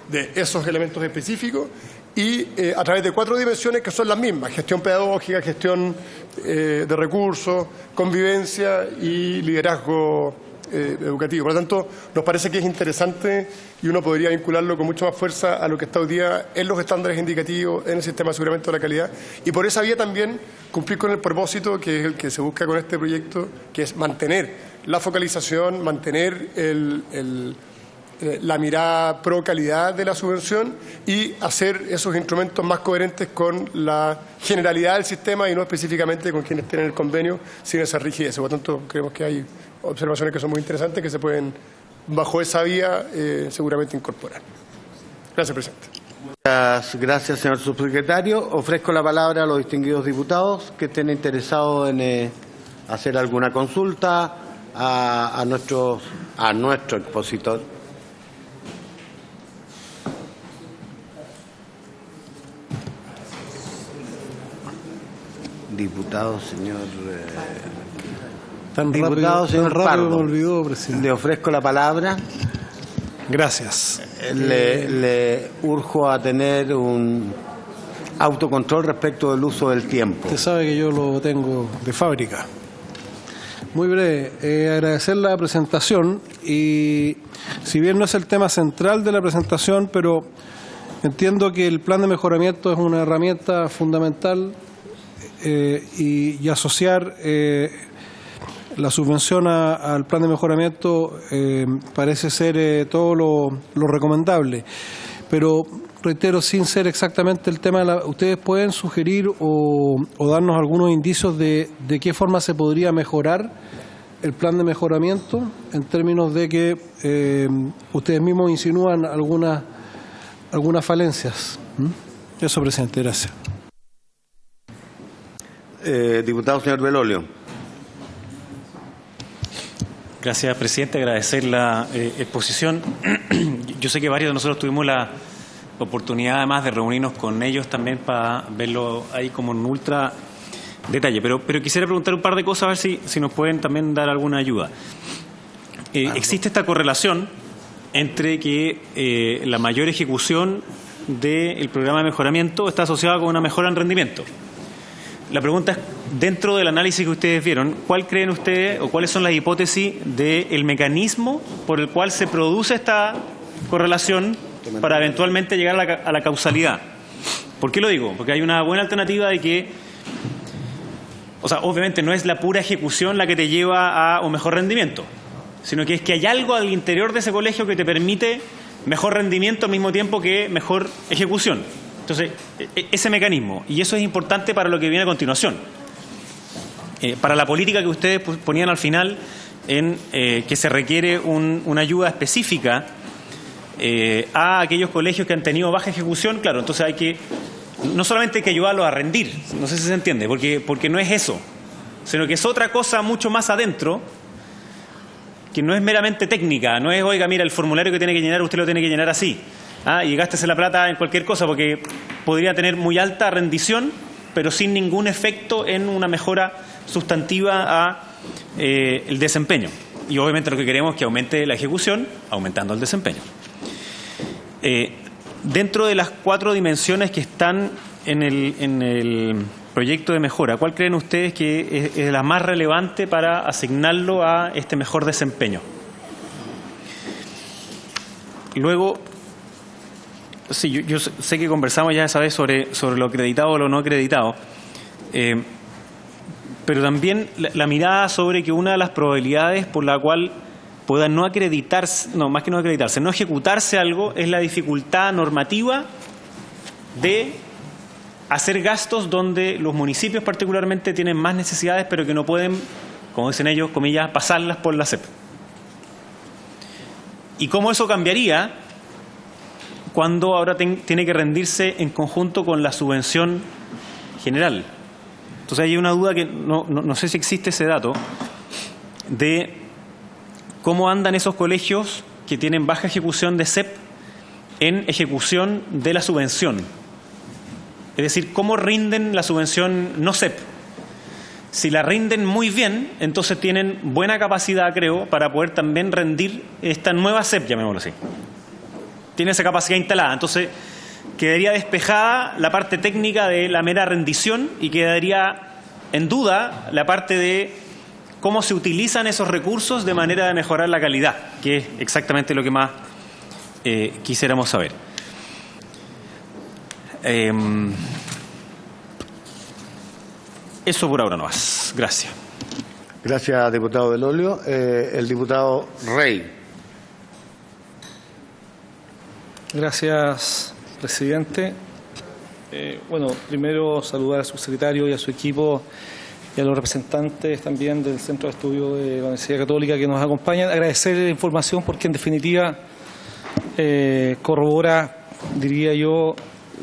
de esos elementos específicos y a través de 4 dimensiones que son las mismas: gestión pedagógica, gestión de recursos, convivencia y liderazgo educativo. Por lo tanto, nos parece que es interesante y uno podría vincularlo con mucha más fuerza a lo que está hoy día en los estándares indicativos, en el sistema de aseguramiento de la calidad, y por esa vía también cumplir con el propósito que es el que se busca con este proyecto, que es mantener la focalización, mantener la mirada pro calidad de la subvención y hacer esos instrumentos más coherentes con la generalidad del sistema y no específicamente con quienes tienen el convenio, sin esa rigidez. Por lo tanto, creemos que hay observaciones que son muy interesantes que se pueden, bajo esa vía, seguramente incorporar. Gracias, presidente. Muchas gracias, señor subsecretario. Ofrezco la palabra a los distinguidos diputados que estén interesados en hacer alguna consulta a nuestro expositor. Diputado, señor... Diputado, señor Pardo, me olvidó, presidente. Le ofrezco la palabra. Gracias. Le urjo a tener un autocontrol respecto del uso del tiempo. Usted sabe que yo lo tengo de fábrica. Muy breve, agradecer la presentación y si bien no es el tema central de la presentación, pero entiendo que el plan de mejoramiento es una herramienta fundamental y asociar la subvención al plan de mejoramiento parece ser todo lo recomendable, pero reitero, sin ser exactamente el tema, ¿ustedes pueden sugerir o darnos algunos indicios de qué forma se podría mejorar el plan de mejoramiento en términos de que ustedes mismos insinúan algunas falencias? Eso, presidente, gracias. Diputado señor Belolio. Gracias, presidente. Agradecer la exposición. Yo sé que varios de nosotros tuvimos la oportunidad además de reunirnos con ellos también para verlo ahí como en ultra detalle. Pero quisiera preguntar un par de cosas a ver si nos pueden también dar alguna ayuda. Existe esta correlación entre que la mayor ejecución del programa de mejoramiento está asociada con una mejora en rendimiento. La pregunta es, dentro del análisis que ustedes vieron, ¿cuál creen ustedes o cuáles son las hipótesis del mecanismo por el cual se produce esta correlación para eventualmente llegar a la causalidad? ¿Por qué lo digo? Porque hay una buena alternativa de que, o sea, obviamente no es la pura ejecución la que te lleva a un mejor rendimiento, sino que es que hay algo al interior de ese colegio que te permite mejor rendimiento al mismo tiempo que mejor ejecución. Entonces, ese mecanismo, y eso es importante para lo que viene a continuación, para la política que ustedes ponían al final en que se requiere una ayuda específica a aquellos colegios que han tenido baja ejecución. Claro, entonces no solamente hay que ayudarlos a rendir, no sé si se entiende, porque no es eso, sino que es otra cosa mucho más adentro, que no es meramente técnica, no es, oiga, mira, el formulario que tiene que llenar, usted lo tiene que llenar así. Y gástese la plata en cualquier cosa, porque podría tener muy alta rendición, pero sin ningún efecto en una mejora sustantiva a el desempeño. Y obviamente lo que queremos es que aumente la ejecución, aumentando el desempeño. Dentro de las 4 dimensiones que están en el proyecto de mejora, ¿cuál creen ustedes que es la más relevante para asignarlo a este mejor desempeño? Luego, sí, yo sé que conversamos ya esa vez sobre lo acreditado o lo no acreditado, pero también la mirada sobre que una de las probabilidades por la cual pueda no acreditarse, no, más que no acreditarse, no ejecutarse algo, es la dificultad normativa de hacer gastos donde los municipios particularmente tienen más necesidades, pero que no pueden, como dicen ellos, comillas, pasarlas por la SEP. ¿Y cómo eso cambiaría cuando ahora tiene que rendirse en conjunto con la subvención general? Entonces hay una duda que no sé si existe ese dato de cómo andan esos colegios que tienen baja ejecución de SEP en ejecución de la subvención. Es decir, cómo rinden la subvención no SEP. Si la rinden muy bien, entonces tienen buena capacidad, creo, para poder también rendir esta nueva SEP, llamémoslo así. Tiene esa capacidad instalada, entonces quedaría despejada la parte técnica de la mera rendición y quedaría en duda la parte de cómo se utilizan esos recursos de manera de mejorar la calidad, que es exactamente lo que más quisiéramos saber. Eso por ahora no más. Gracias. Gracias, diputado Belolio. El diputado Rey. Gracias, presidente. Bueno, primero saludar al subsecretario y a su equipo y a los representantes también del Centro de Estudio de la Universidad Católica que nos acompañan. Agradecer la información porque en definitiva corrobora, diría yo,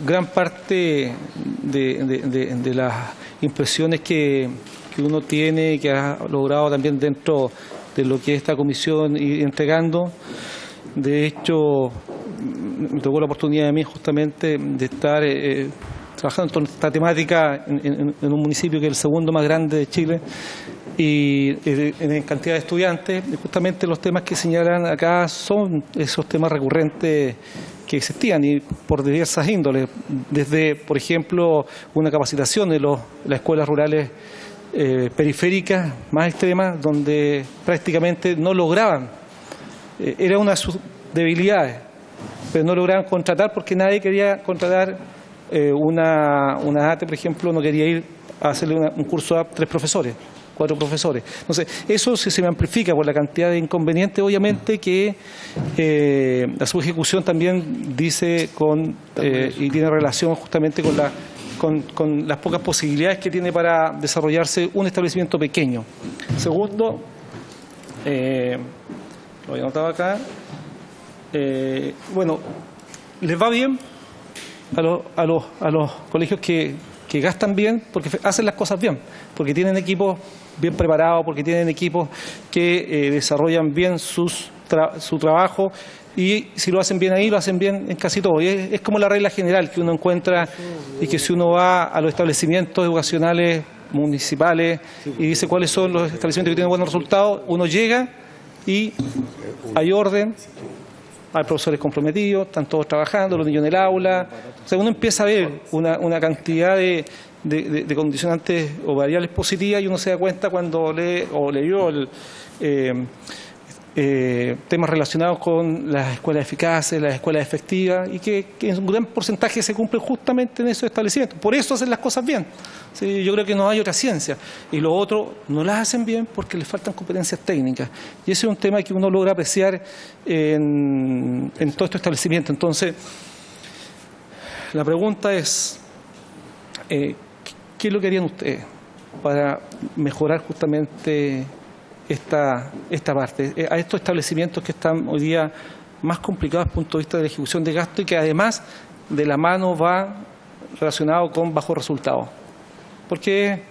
gran parte de las impresiones que uno tiene y que ha logrado también dentro de lo que esta comisión ir entregando. De hecho, me tocó la oportunidad a mí justamente de estar trabajando en torno a esta temática en un municipio que es el segundo más grande de Chile y en cantidad de estudiantes. Y justamente los temas que señalan acá son esos temas recurrentes que existían y por diversas índoles, desde, por ejemplo, una capacitación de las escuelas rurales periféricas más extremas, donde prácticamente no lograban, era una de sus debilidades, pero no lograban contratar porque nadie quería contratar una ATE, por ejemplo, no quería ir a hacerle un curso a 3 profesores, 4 profesores. Entonces, eso si se me amplifica por la cantidad de inconvenientes, obviamente que la subejecución también dice y tiene relación justamente con las pocas posibilidades que tiene para desarrollarse un establecimiento pequeño. Segundo, lo había anotado acá, bueno, les va bien a los colegios que gastan bien porque hacen las cosas bien, porque tienen equipos bien preparados, porque tienen equipos que desarrollan bien su trabajo, y si lo hacen bien ahí, lo hacen bien en casi todo. Y es como la regla general que uno encuentra, y que si uno va a los establecimientos educacionales municipales y dice cuáles son los establecimientos que tienen buenos resultados, uno llega y hay orden, hay profesores comprometidos, están todos trabajando, los niños en el aula. O sea, uno empieza a ver una cantidad de condicionantes o variables positivas, y uno se da cuenta cuando leyó temas relacionados con las escuelas eficaces, las escuelas efectivas, y que en un gran porcentaje se cumplen justamente en esos establecimientos. Por eso hacen las cosas bien. Sí, yo creo que no hay otra ciencia. Y lo otro, no las hacen bien porque les faltan competencias técnicas. Y ese es un tema que uno logra apreciar en todos estos establecimientos. Entonces, la pregunta es, ¿qué es lo que harían ustedes para mejorar justamente esta parte, a estos establecimientos que están hoy día más complicados desde el punto de vista de la ejecución de gasto, y que además de la mano va relacionado con bajos resultados? Porque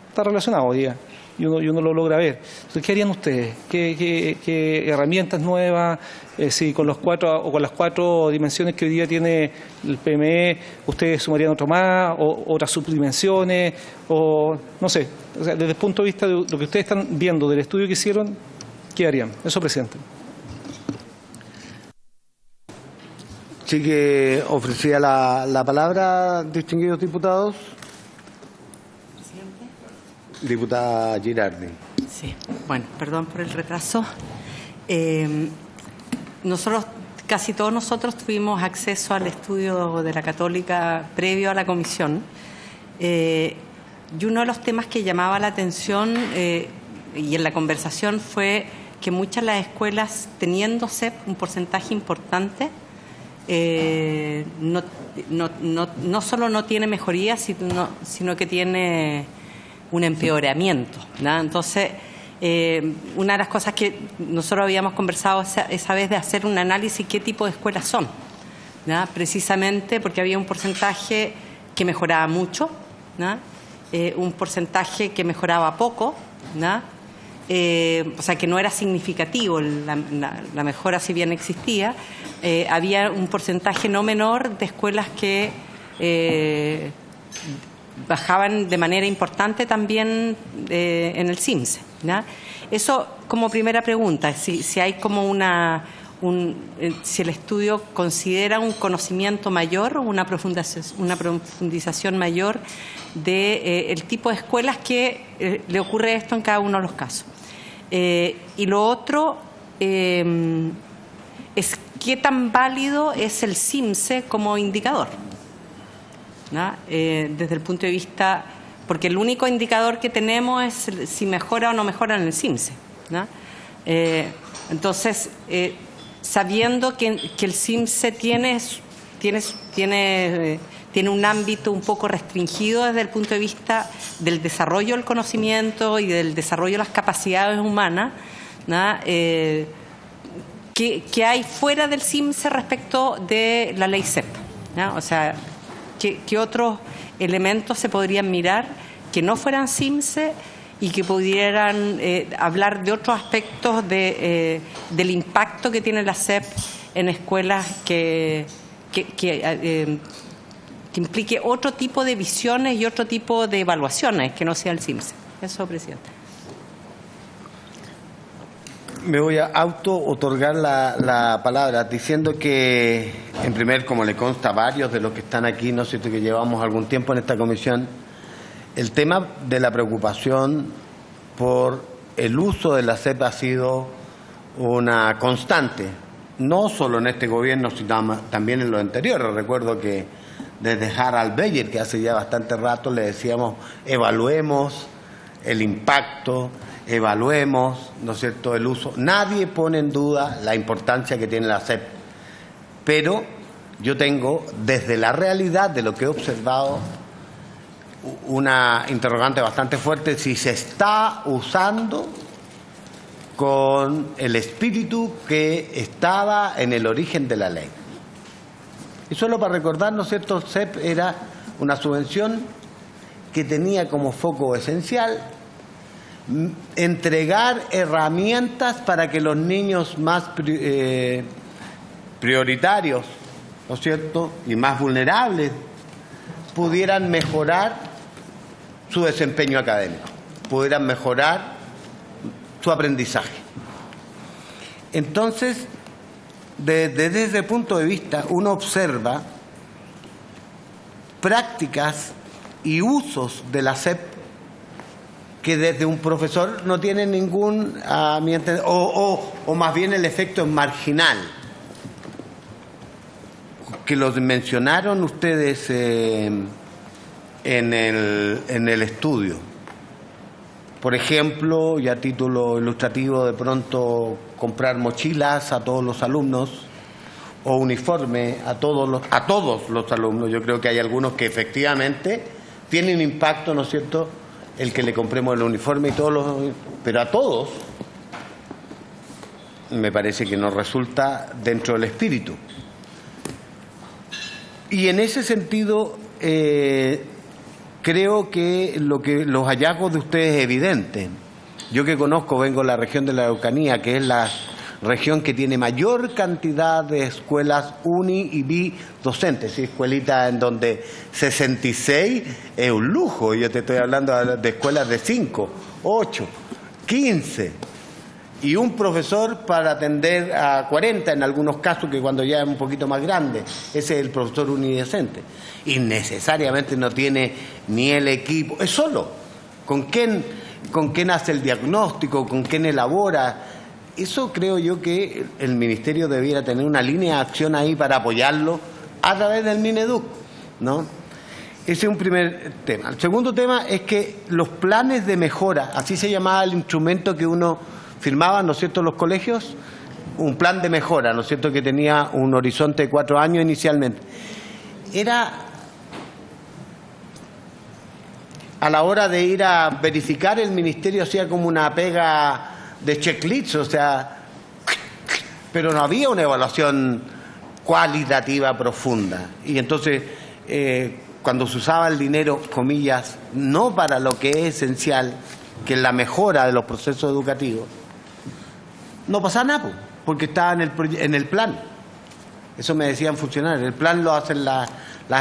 está relacionado hoy día y uno lo logra ver. Entonces, ¿qué harían ustedes? ¿Qué herramientas nuevas? Si con las 4 dimensiones que hoy día tiene el PME, ustedes sumarían otro más, o otras subdimensiones, o no sé. O sea, desde el punto de vista de lo que ustedes están viendo del estudio que hicieron, ¿qué harían? Eso, presidente. Sí, que ofrecía la palabra, distinguidos diputados. Diputada Girardi. Sí, bueno, perdón por el retraso. Casi todos nosotros tuvimos acceso al estudio de la Católica previo a la comisión. Y uno de los temas que llamaba la atención y en la conversación fue que muchas de las escuelas, teniendo CEP, un porcentaje importante, no solo no tiene mejoría, sino que tiene un empeoramiento, ¿no? Entonces, una de las cosas que nosotros habíamos conversado esa vez de hacer un análisis qué tipo de escuelas son, ¿no? Precisamente porque había un porcentaje que mejoraba mucho, ¿no? Un porcentaje que mejoraba poco, ¿no? O sea, que no era significativo la mejora, si bien existía. Había un porcentaje no menor de escuelas que bajaban de manera importante también en el CIMSE, ¿no? Eso como primera pregunta, si hay como si el estudio considera un conocimiento mayor o una profundización mayor de el tipo de escuelas que le ocurre esto en cada uno de los casos. Y lo otro es qué tan válido es el CIMSE como indicador, ¿no? Desde el punto de vista, porque el único indicador que tenemos es si mejora o no mejora en el CIMSE, ¿no? Entonces, sabiendo que el CIMSE tiene un ámbito un poco restringido desde el punto de vista del desarrollo del conocimiento y del desarrollo de las capacidades humanas, ¿no? ¿Qué hay fuera del CIMSE respecto de la ley CEP, ¿no? O sea, ¿qué otros elementos se podrían mirar que no fueran CIMSE y que pudieran hablar de otros aspectos del impacto que tiene la CEP en escuelas que implique otro tipo de visiones y otro tipo de evaluaciones que no sea el CIMSE? Eso, presidente. Me voy a auto-otorgar la palabra diciendo que, en primer, como le consta a varios de los que están aquí, no sé si que llevamos algún tiempo en esta comisión, el tema de la preocupación por el uso de la CEP ha sido una constante, no solo en este gobierno, sino también en los anteriores. Recuerdo que desde Harald Beyer, que hace ya bastante rato, le decíamos evaluemos el impacto, evaluemos, ¿no es cierto?, el uso. Nadie pone en duda la importancia que tiene la SEP, pero yo tengo, desde la realidad de lo que he observado, una interrogante bastante fuerte: si se está usando con el espíritu que estaba en el origen de la ley. Y solo para recordar, ¿no es cierto?, SEP era una subvención que tenía como foco esencial entregar herramientas para que los niños más prioritarios, ¿no es cierto?, y más vulnerables pudieran mejorar su desempeño académico, pudieran mejorar su aprendizaje. Entonces, desde ese punto de vista, uno observa prácticas y usos de la SEP que desde un profesor no tienen ningún, a mi entender, o más bien el efecto es marginal, que los mencionaron ustedes en el estudio. Por ejemplo, y a título ilustrativo, de pronto comprar mochilas a todos los alumnos o uniforme a todos los alumnos. Yo creo que hay algunos que efectivamente tienen impacto, ¿no es cierto?, el que le compremos el uniforme y todos los, pero a todos me parece que no resulta dentro del espíritu. Y en ese sentido creo que los hallazgos de ustedes es evidente. Yo que conozco, vengo de la región de la Araucanía, que es la región que tiene mayor cantidad de escuelas uni y bidocentes, ¿sí? Escuelitas en donde 66 es un lujo. Yo te estoy hablando de escuelas de 5, 8, 15 y un profesor para atender a 40 en algunos casos, que cuando ya es un poquito más grande, ese es el profesor unidocente. Y necesariamente no tiene ni el equipo, es solo. ¿Con quién hace el diagnóstico? ¿Con quién elabora? Eso creo yo que el Ministerio debiera tener una línea de acción ahí para apoyarlo a través del Mineduc, ¿no? Ese es un primer tema. El segundo tema es que los planes de mejora, así se llamaba el instrumento que uno firmaba, ¿no es cierto?, los colegios, un plan de mejora, ¿no es cierto?, que tenía un horizonte de 4 años inicialmente. Era, a la hora de ir a verificar, el Ministerio hacía como una pega de checklist, o sea, pero no había una evaluación cualitativa profunda. Y entonces, cuando se usaba el dinero, comillas, no para lo que es esencial, que es la mejora de los procesos educativos, no pasaba nada, porque estaba en el plan. Eso me decían funcionarios. El plan lo hacen las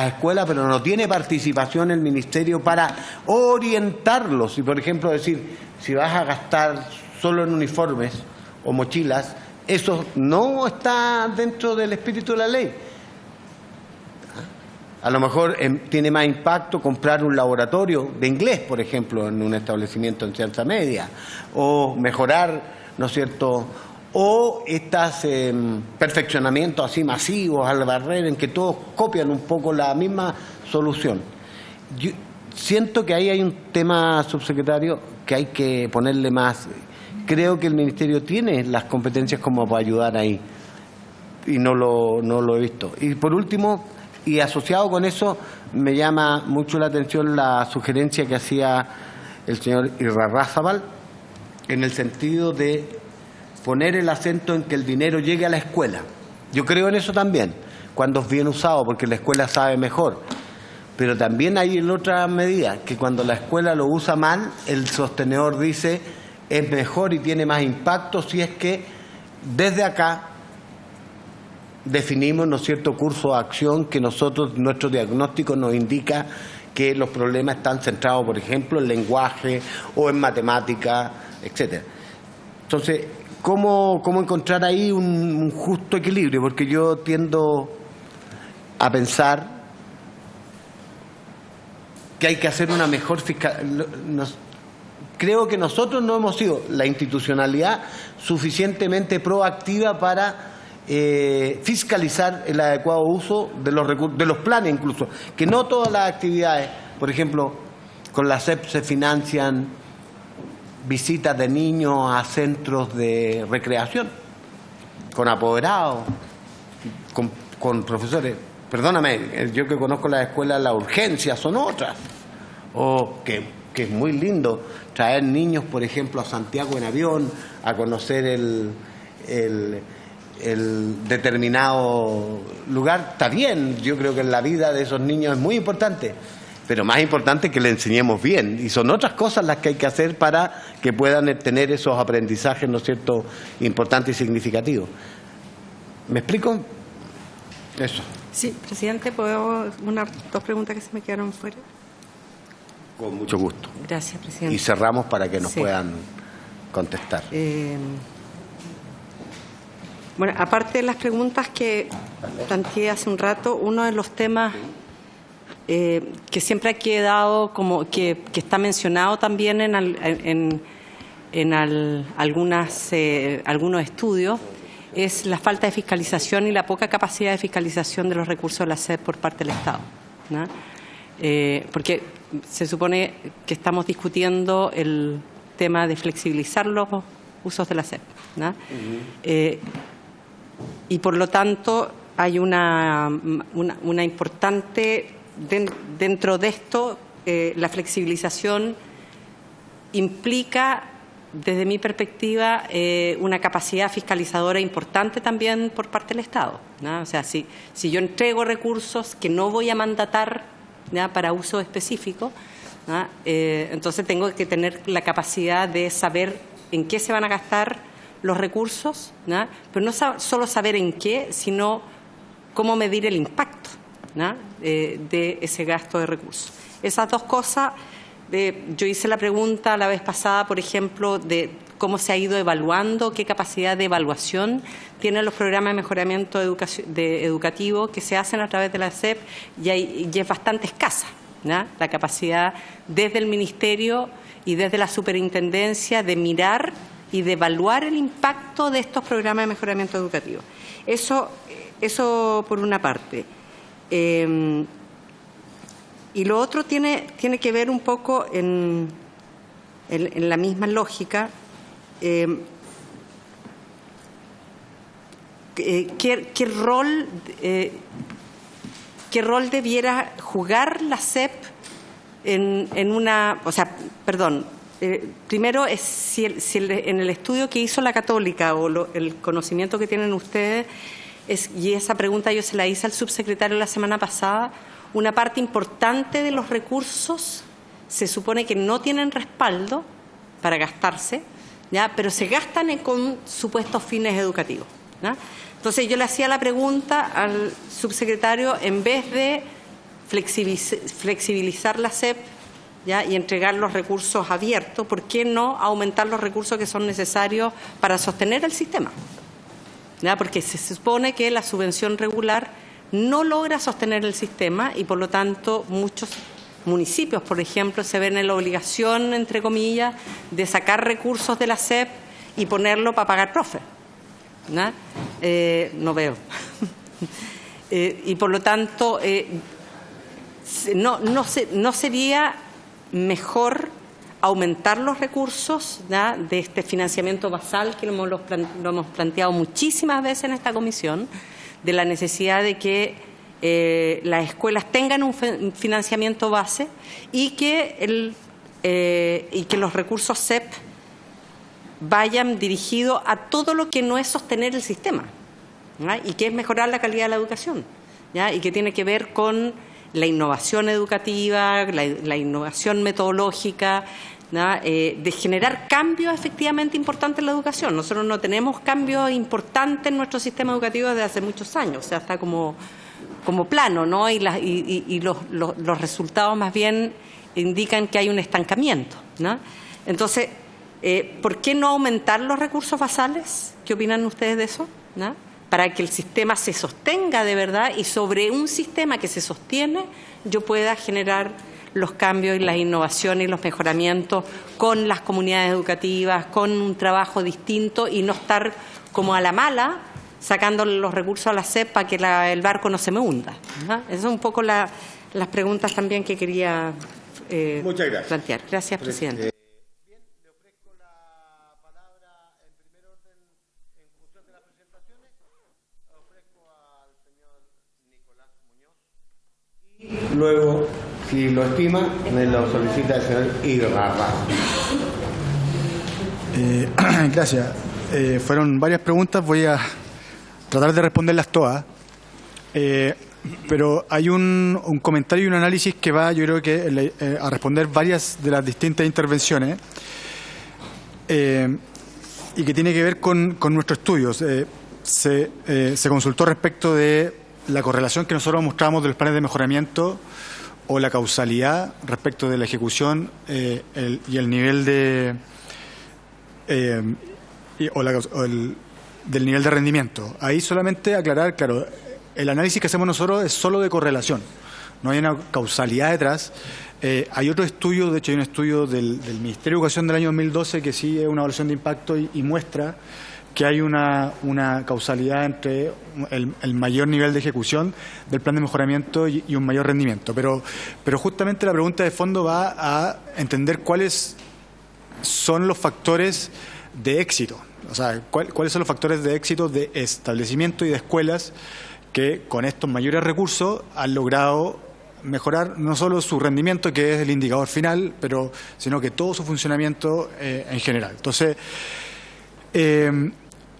escuelas, pero no tiene participación el Ministerio para orientarlos. Y, por ejemplo, decir, si vas a gastar solo en uniformes o mochilas, eso no está dentro del espíritu de la ley. A lo mejor tiene más impacto comprar un laboratorio de inglés, por ejemplo, en un establecimiento en enseñanza media, o mejorar, ¿no es cierto?, o estos perfeccionamientos así masivos al barrer, en que todos copian un poco la misma solución. Yo siento que ahí hay un tema, subsecretario, que hay que ponerle más. Creo que el Ministerio tiene las competencias como para ayudar ahí, y no lo he visto. Y por último, y asociado con eso, me llama mucho la atención la sugerencia que hacía el señor Irarrázaval, en el sentido de poner el acento en que el dinero llegue a la escuela. Yo creo en eso también, cuando es bien usado, porque la escuela sabe mejor. Pero también hay en otra medida, que cuando la escuela lo usa mal, el sostenedor dice es mejor y tiene más impacto si es que desde acá definimos, ¿no es cierto?, curso de acción que nuestro diagnóstico nos indica que los problemas están centrados, por ejemplo, en lenguaje o en matemática, etcétera. Entonces, ¿cómo encontrar ahí un justo equilibrio? Porque yo tiendo a pensar que hay que hacer una mejor creo que nosotros no hemos sido la institucionalidad suficientemente proactiva para fiscalizar el adecuado uso de los recursos, de los planes incluso, que no todas las actividades, por ejemplo, con la SEP se financian visitas de niños a centros de recreación, con apoderados, con profesores. Perdóname, yo que conozco las escuelas, las urgencias son otras. O que es muy lindo traer niños, por ejemplo, a Santiago en avión, a conocer el determinado lugar. Está bien, yo creo que en la vida de esos niños es muy importante, pero más importante que le enseñemos bien, y son otras cosas las que hay que hacer para que puedan tener esos aprendizajes, ¿no es cierto?, importantes y significativos. ¿Me explico? Eso. Sí, presidente, ¿puedo dos preguntas que se me quedaron fuera? Con mucho gusto. Gracias, presidente. Y cerramos para que nos puedan contestar. Bueno, aparte de las preguntas que planteé hace un rato, uno de los temas que siempre ha quedado como que está mencionado también en algunos estudios es la falta de fiscalización y la poca capacidad de fiscalización de los recursos de la SEP por parte del Estado, ¿no? Porque se supone que estamos discutiendo el tema de flexibilizar los usos de la SEP, ¿no? Y por lo tanto hay una importante, dentro de esto, la flexibilización implica, desde mi perspectiva, una capacidad fiscalizadora importante también por parte del Estado, ¿no? O sea, si yo entrego recursos que no voy a mandatar, ¿no?, para uso específico, ¿no?, entonces tengo que tener la capacidad de saber en qué se van a gastar los recursos, ¿no?, pero no solo saber en qué, sino cómo medir el impacto, ¿no?, de ese gasto de recursos. Esas dos cosas, yo hice la pregunta la vez pasada, por ejemplo, de cómo se ha ido evaluando, qué capacidad de evaluación tienen los programas de mejoramiento educativo que se hacen a través de la SEP, y es bastante escasa, ¿no?, la capacidad desde el Ministerio y desde la Superintendencia de mirar y de evaluar el impacto de estos programas de mejoramiento educativo. Eso por una parte. Y lo otro tiene que ver un poco en la misma lógica. ¿Qué rol debiera jugar la SEP en una... O sea, perdón, primero es si en el estudio que hizo la Católica o el conocimiento que tienen ustedes, y esa pregunta yo se la hice al subsecretario la semana pasada, una parte importante de los recursos se supone que no tienen respaldo para gastarse, ¿ya?, pero se gastan con supuestos fines educativos, ¿ya? Entonces yo le hacía la pregunta al subsecretario, en vez de flexibilizar la SEP, ¿ya?, y entregar los recursos abiertos, ¿por qué no aumentar los recursos que son necesarios para sostener el sistema? ¿Ya? Porque se supone que la subvención regular no logra sostener el sistema y, por lo tanto, muchos municipios, por ejemplo, se ven en la obligación, entre comillas, de sacar recursos de la SEP y ponerlo para pagar profe, ¿no? No veo. Y, por lo tanto, no sería mejor aumentar los recursos, ¿ya?, de este financiamiento basal que lo hemos planteado muchísimas veces en esta comisión, de la necesidad de que las escuelas tengan un financiamiento base y que los recursos SEP vayan dirigidos a todo lo que no es sostener el sistema, ¿ya?, y que es mejorar la calidad de la educación, ¿ya?, y que tiene que ver con la innovación educativa, la innovación metodológica, ¿no?, de generar cambios efectivamente importantes en la educación. Nosotros no tenemos cambios importantes en nuestro sistema educativo desde hace muchos años, o sea, está como plano, ¿no?, y los resultados más bien indican que hay un estancamiento, ¿no? Entonces, ¿por qué no aumentar los recursos basales? ¿Qué opinan ustedes de eso?, ¿no?, para que el sistema se sostenga de verdad, y sobre un sistema que se sostiene yo pueda generar los cambios y las innovaciones y los mejoramientos con las comunidades educativas, con un trabajo distinto, y no estar como a la mala sacándole los recursos a la SEP para que el barco no se me hunda, ¿no? Esas son un poco las preguntas también que quería plantear. Gracias, presidente. Bien, le ofrezco la ejecución de las presentaciones, ofrezco al señor Nicolás Muñoz. Y luego, si lo estima, me lo solicita el señor Ibarra. Gracias. Fueron varias preguntas, voy a tratar de responderlas todas. Pero hay un comentario y un análisis que va, yo creo que a responder varias de las distintas intervenciones y que tiene que ver con nuestros estudios. Se consultó respecto de la correlación que nosotros mostramos de los planes de mejoramiento o la causalidad respecto de la ejecución y el nivel del nivel de rendimiento. Ahí solamente aclarar, claro, el análisis que hacemos nosotros es solo de correlación, no hay una causalidad detrás. Hay otro estudio, de hecho hay un estudio del Ministerio de Educación del año 2012 que sí es una evaluación de impacto y muestra que hay una causalidad entre el mayor nivel de ejecución del plan de mejoramiento y un mayor rendimiento. Pero justamente la pregunta de fondo va a entender cuáles son los factores de éxito, o sea, cuáles son los factores de éxito de establecimiento y de escuelas que con estos mayores recursos han logrado mejorar no solo su rendimiento, que es el indicador final, sino que todo su funcionamiento en general. Entonces,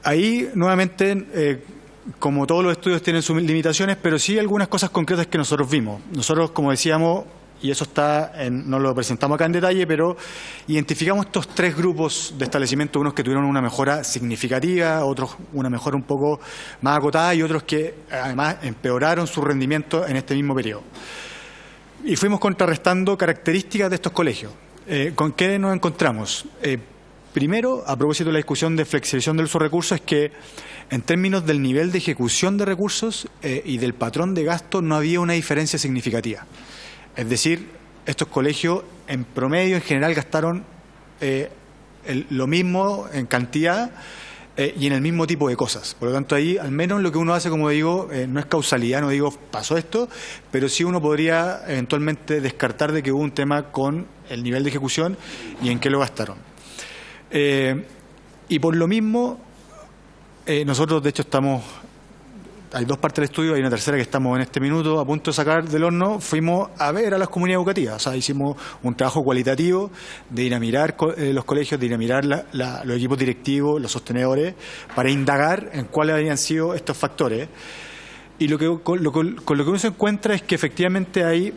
ahí nuevamente, como todos los estudios tienen sus limitaciones, pero sí algunas cosas concretas que nosotros vimos. Nosotros, como decíamos, y eso no lo presentamos acá en detalle, pero identificamos estos tres grupos de establecimientos, unos que tuvieron una mejora significativa, otros una mejora un poco más acotada y otros que además empeoraron su rendimiento en este mismo periodo. Y fuimos contrarrestando características de estos colegios. ¿Con qué nos encontramos? Primero, a propósito de la discusión de flexibilización del uso de recursos, es que en términos del nivel de ejecución de recursos y del patrón de gasto no había una diferencia significativa. Es decir, estos colegios en promedio, en general, gastaron lo mismo en cantidad y en el mismo tipo de cosas. Por lo tanto, ahí, al menos lo que uno hace, como digo, no es causalidad, no digo pasó esto, pero sí uno podría eventualmente descartar de que hubo un tema con el nivel de ejecución y en qué lo gastaron. Y por lo mismo, nosotros, de hecho, hay dos partes del estudio, hay una tercera que estamos en este minuto a punto de sacar del horno. Fuimos a ver a las comunidades educativas, o sea, hicimos un trabajo cualitativo de ir a mirar los colegios, de ir a mirar los equipos directivos, los sostenedores, para indagar en cuáles habían sido estos factores. Y con lo que uno se encuentra es que efectivamente hay,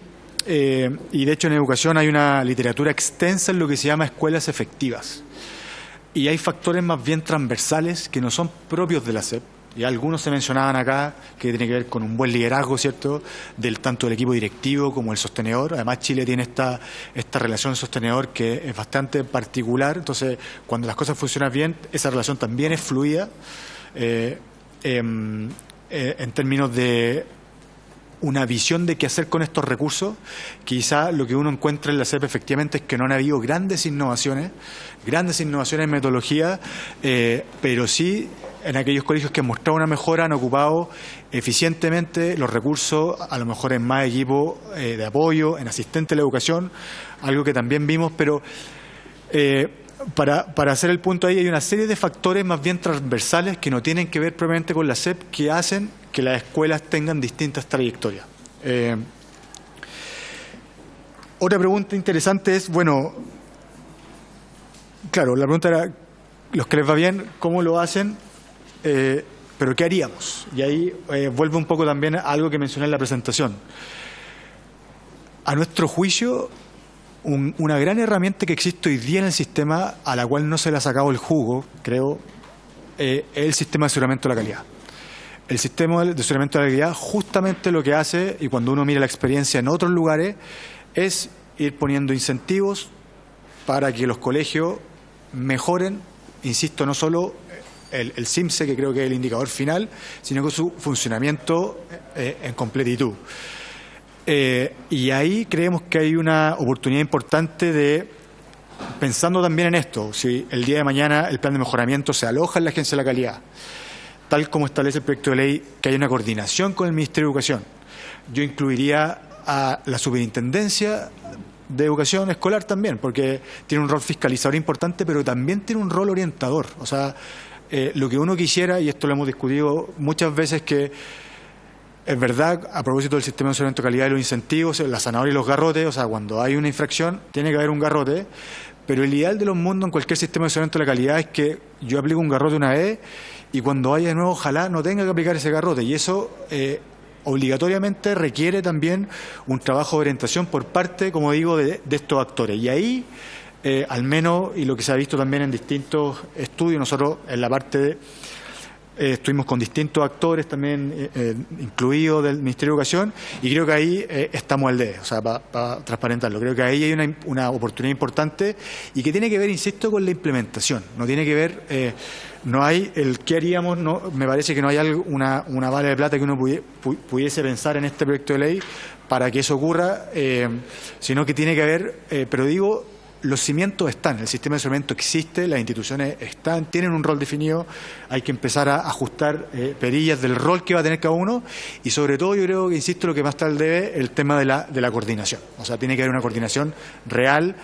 y de hecho en educación hay una literatura extensa en lo que se llama escuelas efectivas. Y hay factores más bien transversales que no son propios de la SEP. Y algunos se mencionaban acá, que tiene que ver con un buen liderazgo, ¿cierto?, tanto del equipo directivo como el sostenedor. Además, Chile tiene esta relación sostenedor que es bastante particular. Entonces, cuando las cosas funcionan bien, esa relación también es fluida en términos de una visión de qué hacer con estos recursos. Quizá lo que uno encuentra en la SEP efectivamente es que no han habido grandes innovaciones en metodología, pero sí en aquellos colegios que han mostrado una mejora han ocupado eficientemente los recursos, a lo mejor en más equipo de apoyo, en asistente de la educación, algo que también vimos, pero para hacer el punto ahí hay una serie de factores más bien transversales que no tienen que ver propiamente con la SEP, que hacen que las escuelas tengan distintas trayectorias. Otra pregunta interesante es, bueno, claro, la pregunta era, los que les va bien, ¿cómo lo hacen? Pero ¿qué haríamos? Y ahí vuelve un poco también a algo que mencioné en la presentación. A nuestro juicio, una gran herramienta que existe hoy día en el sistema, a la cual no se le ha sacado el jugo, creo, es el sistema de aseguramiento de la calidad. El sistema de aseguramiento de la calidad justamente lo que hace, y cuando uno mira la experiencia en otros lugares, es ir poniendo incentivos para que los colegios mejoren, insisto, no solo el CIMSE, que creo que es el indicador final, sino con su funcionamiento en completitud. Y ahí creemos que hay una oportunidad importante de, pensando también en esto, si el día de mañana el plan de mejoramiento se aloja en la Agencia de la Calidad, tal como establece el proyecto de ley, que haya una coordinación con el Ministerio de Educación. Yo incluiría a la Superintendencia de Educación Escolar también, porque tiene un rol fiscalizador importante, pero también tiene un rol orientador. O sea, lo que uno quisiera, y esto lo hemos discutido muchas veces, que es verdad, a propósito del sistema de aseguramiento de calidad y los incentivos, la zanahoria y los garrotes, o sea, cuando hay una infracción tiene que haber un garrote, pero el ideal de los mundos en cualquier sistema de aseguramiento de la calidad es que yo aplico un garrote una vez y cuando vaya de nuevo ojalá no tenga que aplicar ese garrote, y eso obligatoriamente requiere también un trabajo de orientación por parte, como digo, de estos actores. Y ahí, al menos, y lo que se ha visto también en distintos estudios, nosotros en la parte de estuvimos con distintos actores también, incluidos del Ministerio de Educación, y creo que ahí estamos al debe, o sea, para transparentarlo. Creo que ahí hay una oportunidad importante y que tiene que ver, insisto, con la implementación. No tiene que ver, no hay el qué haríamos, no, me parece que no hay una bala de plata que uno pudiese pensar en este proyecto de ley para que eso ocurra, sino que tiene que haber, pero digo, los cimientos están, el sistema de aseguramiento existe, las instituciones están, tienen un rol definido, hay que empezar a ajustar perillas del rol que va a tener cada uno y sobre todo yo creo que, insisto, lo que más está al debe, el tema de la coordinación. O sea, tiene que haber una coordinación real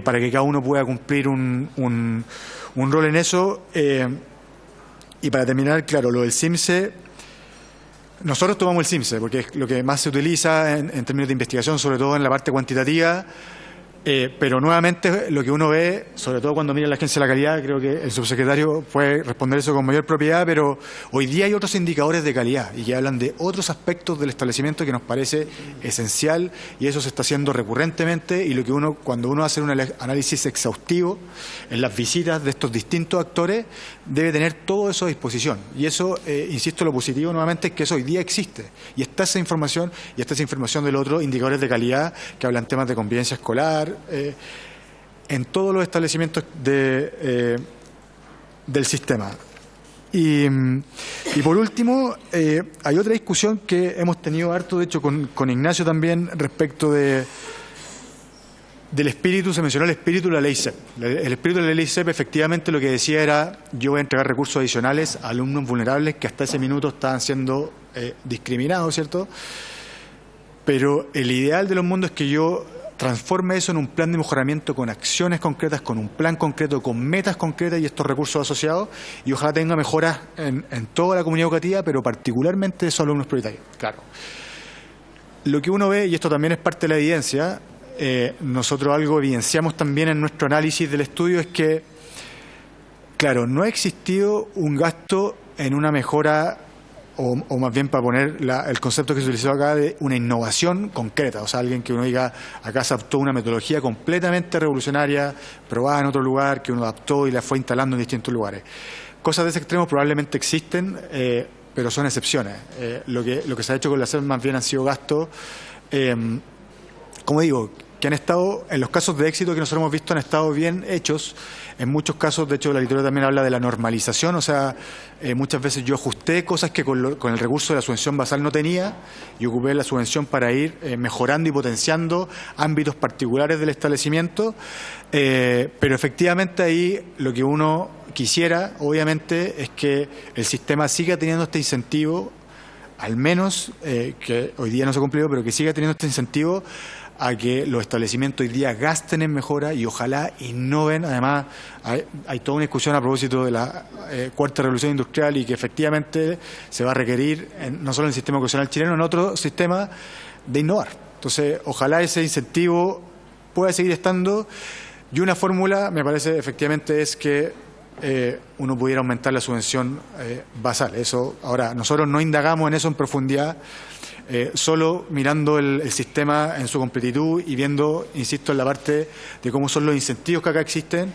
para que cada uno pueda cumplir un rol en eso. Y para terminar, claro, lo del CIMSE, nosotros tomamos el CIMSE porque es lo que más se utiliza en términos de investigación, sobre todo en la parte cuantitativa. Pero nuevamente lo que uno ve, sobre todo cuando mira la Agencia de la Calidad, creo que el subsecretario puede responder eso con mayor propiedad, pero hoy día hay otros indicadores de calidad y que hablan de otros aspectos del establecimiento que nos parece esencial y eso se está haciendo recurrentemente y lo que uno, cuando uno hace un análisis exhaustivo en las visitas de estos distintos actores, debe tener todo eso a disposición. Y eso, insisto, lo positivo nuevamente es que eso hoy día existe y está esa información y está esa información de los otros indicadores de calidad que hablan temas de convivencia escolar, en todos los establecimientos del sistema. Y por último, hay otra discusión que hemos tenido harto, de hecho, con Ignacio también, respecto del espíritu, se mencionó el espíritu de la ley CEP. El espíritu de la ley CEP efectivamente lo que decía era yo voy a entregar recursos adicionales a alumnos vulnerables que hasta ese minuto estaban siendo discriminados, ¿cierto? Pero el ideal de los mundos es que yo transforme eso en un plan de mejoramiento con acciones concretas, con un plan concreto, con metas concretas y estos recursos asociados, y ojalá tenga mejoras en toda la comunidad educativa, pero particularmente esos alumnos prioritarios. Claro. Lo que uno ve, y esto también es parte de la evidencia, nosotros algo evidenciamos también en nuestro análisis del estudio, es que, claro, no ha existido un gasto en una mejora o más bien para poner el concepto que se utilizó acá de una innovación concreta, o sea, alguien que uno diga, acá se adoptó una metodología completamente revolucionaria, probada en otro lugar, que uno adaptó y la fue instalando en distintos lugares. Cosas de ese extremo probablemente existen, pero son excepciones. Lo que se ha hecho con la SEP más bien han sido gastos, como digo, que han estado, en los casos de éxito que nosotros hemos visto, han estado bien hechos. En muchos casos, de hecho, la literatura también habla de la normalización, o sea, muchas veces yo ajusté cosas que con el recurso de la subvención basal no tenía y ocupé la subvención para ir mejorando y potenciando ámbitos particulares del establecimiento, pero efectivamente ahí lo que uno quisiera, obviamente, es que el sistema siga teniendo este incentivo, al menos, que hoy día no se ha cumplido, pero que siga teniendo este incentivo a que los establecimientos hoy día gasten en mejora y ojalá innoven. Además, hay toda una discusión a propósito de la cuarta revolución industrial y que efectivamente se va a requerir, no solo en el sistema educacional chileno, en otro sistema, de innovar. Entonces, ojalá ese incentivo pueda seguir estando y una fórmula, me parece, efectivamente, es que uno pudiera aumentar la subvención basal. Eso, ahora, nosotros no indagamos en eso en profundidad, solo mirando el sistema en su completitud y viendo, insisto, en la parte de cómo son los incentivos que acá existen.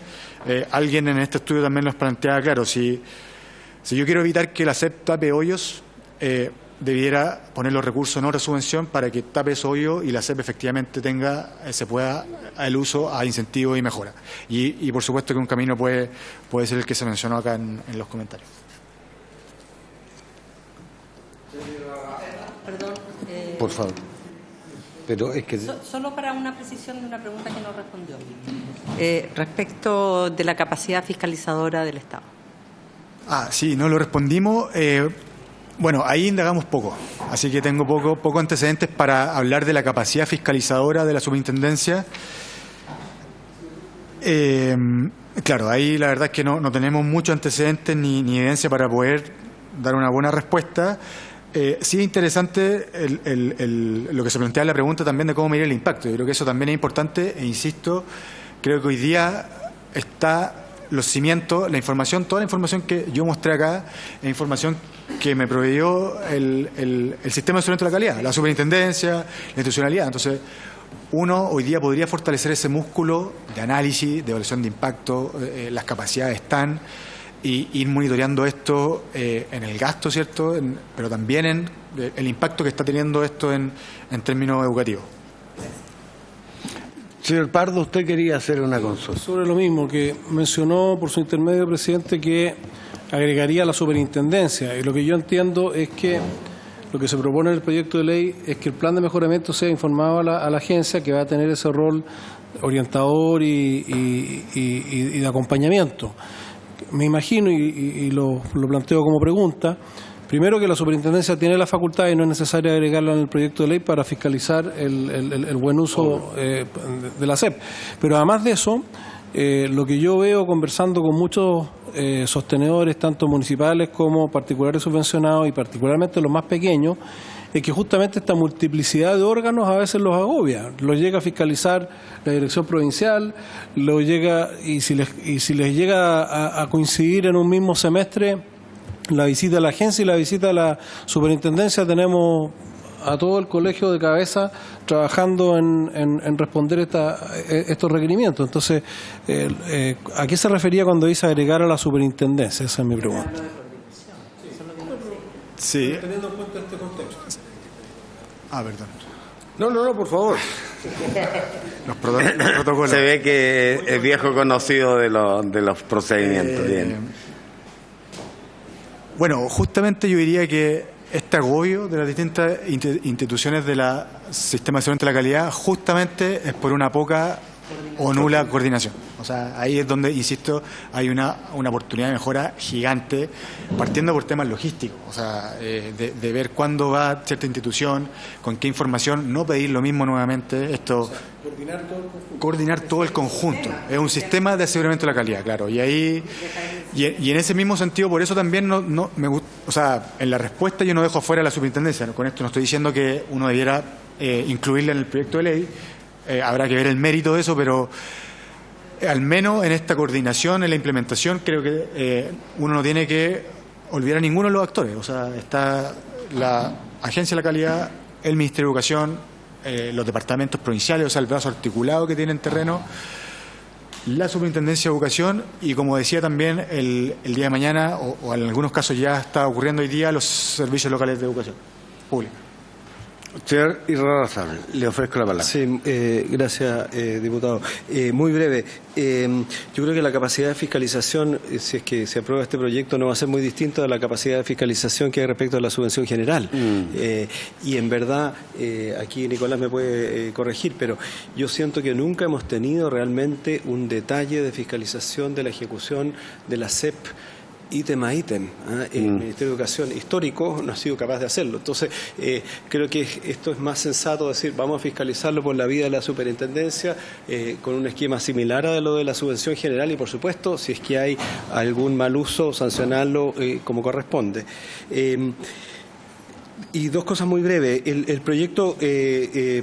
Alguien en este estudio también nos planteaba, claro, si yo quiero evitar que la SEP tape hoyos, debiera poner los recursos en otra subvención para que tape esos hoyos y la SEP efectivamente se pueda el uso a incentivos y mejora. Y por supuesto que un camino puede ser el que se mencionó acá en los comentarios. Perdón. Por favor. Pero es que... Solo para una precisión de una pregunta que no respondió. Respecto de la capacidad fiscalizadora del Estado. Sí, no lo respondimos. Bueno, ahí indagamos poco, así que tengo poco antecedentes para hablar de la capacidad fiscalizadora de la superintendencia. Claro, ahí la verdad es que no tenemos muchos antecedentes ni evidencia para poder dar una buena respuesta. Sí es interesante lo que se plantea en la pregunta también de cómo medir el impacto. Yo creo que eso también es importante e insisto, creo que hoy día está los cimientos, la información, toda la información que yo mostré acá es información que me proveyó el sistema de aseguramiento de la calidad, la superintendencia, la institucionalidad. Entonces, uno hoy día podría fortalecer ese músculo de análisis, de evaluación de impacto, las capacidades están, y ir monitoreando esto en el gasto, ¿cierto? Pero también en el impacto que está teniendo esto en términos educativos. Señor Pardo, usted quería hacer una consulta. Sobre lo mismo, que mencionó por su intermedio, presidente, que agregaría la superintendencia. Y lo que yo entiendo es que lo que se propone en el proyecto de ley es que el plan de mejoramiento sea informado a la agencia, que va a tener ese rol orientador y de acompañamiento. Me imagino, y lo planteo como pregunta, primero que la superintendencia tiene la facultad y no es necesario agregarla en el proyecto de ley para fiscalizar el buen uso de la SEP. Pero además de eso, lo que yo veo conversando con muchos sostenedores, tanto municipales como particulares subvencionados y particularmente los más pequeños, es que justamente esta multiplicidad de órganos a veces los agobia. Los llega a fiscalizar la dirección provincial, y si les llega a coincidir en un mismo semestre la visita a la agencia y la visita a la superintendencia, tenemos a todo el colegio de cabeza trabajando en responder estos requerimientos. Entonces, ¿a qué se refería cuando dice agregar a la superintendencia? Esa es mi pregunta. Sí. Teniendo en cuenta este contexto. Perdón. No, por favor. Los protocolos. Se ve que es viejo conocido de los procedimientos. Bien. Bueno, justamente yo diría que este agobio de las distintas instituciones del sistema de aseguramiento de la calidad justamente es por una poca o nula coordinación. O sea, ahí es donde, insisto, hay una oportunidad de mejora gigante, partiendo por temas logísticos, o sea, de ver cuándo va cierta institución, con qué información, no pedir lo mismo nuevamente, coordinar todo el conjunto. Es un sistema de aseguramiento de la calidad, claro, y ahí, y en ese mismo sentido, por eso también no me gusta, o sea, en la respuesta yo no dejo afuera la superintendencia, ¿no? Con esto no estoy diciendo que uno debiera incluirla en el proyecto de ley. Habrá que ver el mérito de eso, pero al menos en esta coordinación, en la implementación, creo que uno no tiene que olvidar a ninguno de los actores. O sea, está la Agencia de la Calidad, el Ministerio de Educación, los departamentos provinciales, o sea, el brazo articulado que tiene en terreno, la Superintendencia de Educación y, como decía también, el día de mañana, o en algunos casos ya está ocurriendo hoy día, los servicios locales de educación pública. Señor Irarrázaval, le ofrezco la palabra. Sí, gracias, diputado. Muy breve. Yo creo que la capacidad de fiscalización, si es que se aprueba este proyecto, no va a ser muy distinta de la capacidad de fiscalización que hay respecto a la subvención general. Y en verdad, aquí Nicolás me puede corregir, pero yo siento que nunca hemos tenido realmente un detalle de fiscalización de la ejecución de la SEP ítem a ítem. El Ministerio de Educación histórico no ha sido capaz de hacerlo. Entonces, creo que esto es más sensato decir, vamos a fiscalizarlo por la vía de la superintendencia, con un esquema similar a lo de la subvención general y, por supuesto, si es que hay algún mal uso, sancionarlo como corresponde. Y dos cosas muy breves. El proyecto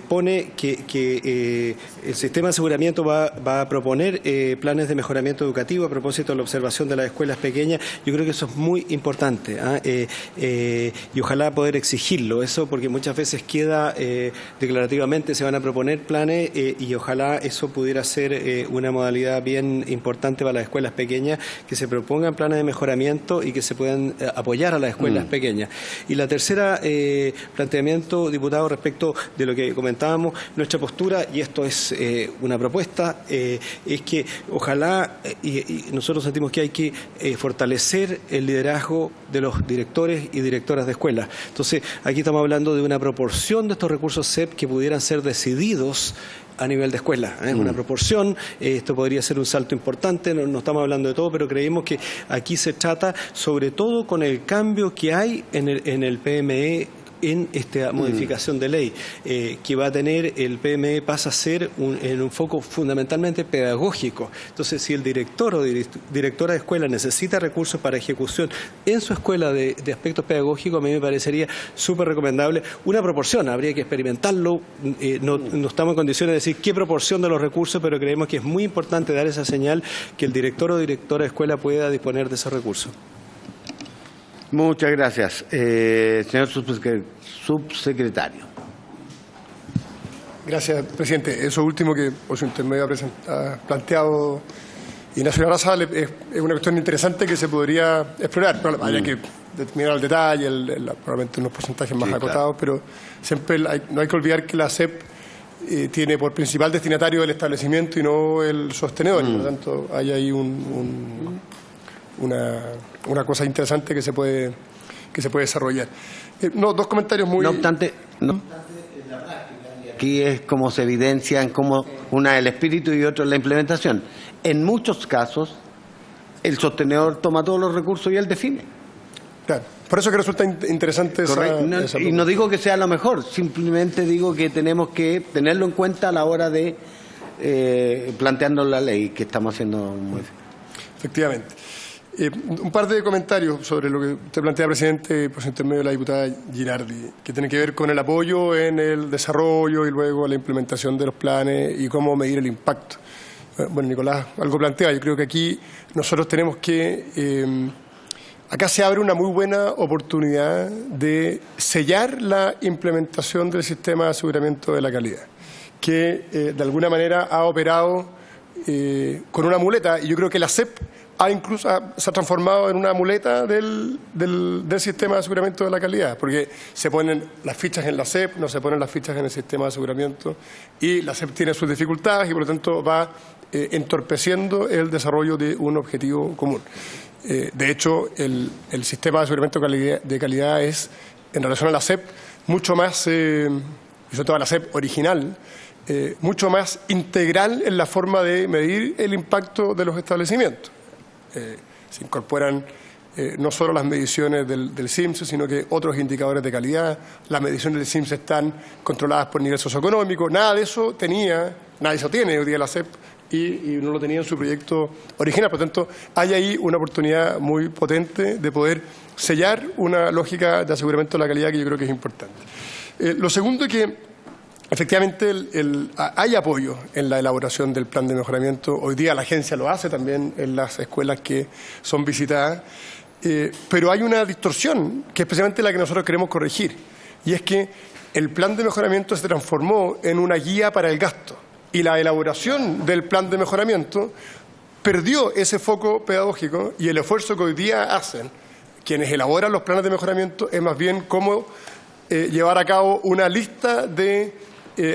pone que el sistema de aseguramiento va a proponer planes de mejoramiento educativo a propósito de la observación de las escuelas pequeñas. Yo creo que eso es muy importante, y ojalá poder exigirlo, eso porque muchas veces queda declarativamente, se van a proponer planes y ojalá eso pudiera ser una modalidad bien importante para las escuelas pequeñas, que se propongan planes de mejoramiento y que se puedan apoyar a las escuelas pequeñas. Y la tercera planteamiento, diputado, respecto de lo que comentábamos, nuestra postura, y esto es una propuesta, es que ojalá, y nosotros sentimos que hay que fortalecer el liderazgo de los directores y directoras de escuelas. Entonces, aquí estamos hablando de una proporción de estos recursos SEP que pudieran ser decididos a nivel de escuela, una proporción. Esto podría ser un salto importante, no estamos hablando de todo, pero creemos que aquí se trata, sobre todo con el cambio que hay en el PME en esta modificación de ley que va a tener el PME pasa a ser en un foco fundamentalmente pedagógico. Entonces, si el director o directora de escuela necesita recursos para ejecución en su escuela de aspectos pedagógicos, a mí me parecería súper recomendable una proporción. Habría que experimentarlo. No estamos en condiciones de decir qué proporción de los recursos, pero creemos que es muy importante dar esa señal que el director o directora de escuela pueda disponer de esos recursos. Muchas gracias. Señor subsecretario. Gracias, presidente. Eso último que por su intermedio ha planteado Ignacio Larrazábal es una cuestión interesante que se podría explorar. Habría que determinar el detalle, probablemente unos porcentajes más acotados, pero siempre no hay que olvidar que la SEP tiene por principal destinatario el establecimiento y no el sostenedor. Por lo tanto, hay ahí una cosa interesante que se puede desarrollar. Dos comentarios muy... No obstante, en la práctica, aquí es como se evidencian como una el espíritu y otro la implementación. En muchos casos, el sostenedor toma todos los recursos y él define. Claro. Por eso que resulta interesante esa y no digo que sea lo mejor, simplemente digo que tenemos que tenerlo en cuenta a la hora de planteando la ley que estamos haciendo. Efectivamente. Un par de comentarios sobre lo que usted plantea, presidente, por intermedio de la diputada Girardi, que tiene que ver con el apoyo en el desarrollo y luego la implementación de los planes y cómo medir el impacto. Bueno, Nicolás algo plantea. Yo creo que aquí nosotros tenemos que... acá se abre una muy buena oportunidad de sellar la implementación del sistema de aseguramiento de la calidad, que de alguna manera ha operado con una muleta, y yo creo que la SEP se ha transformado en una muleta del sistema de aseguramiento de la calidad, porque se ponen las fichas en la SEP, no se ponen las fichas en el sistema de aseguramiento, y la SEP tiene sus dificultades y por lo tanto va entorpeciendo el desarrollo de un objetivo común. De hecho, el sistema de aseguramiento de calidad es, en relación a la SEP, mucho más, y sobre todo a la SEP original, mucho más integral en la forma de medir el impacto de los establecimientos. Se incorporan no solo las mediciones del CIMS, sino que otros indicadores de calidad. Las mediciones del CIMS están controladas por nivel socioeconómico. Nada de eso tiene hoy día la SEP y no lo tenía en su proyecto original. Por lo tanto, hay ahí una oportunidad muy potente de poder sellar una lógica de aseguramiento de la calidad que yo creo que es importante. Lo segundo es que efectivamente hay apoyo en la elaboración del plan de mejoramiento. Hoy día la agencia lo hace también en las escuelas que son visitadas, pero hay una distorsión que es precisamente la que nosotros queremos corregir, y es que el plan de mejoramiento se transformó en una guía para el gasto y la elaboración del plan de mejoramiento perdió ese foco pedagógico, y el esfuerzo que hoy día hacen quienes elaboran los planes de mejoramiento es más bien cómo llevar a cabo una lista de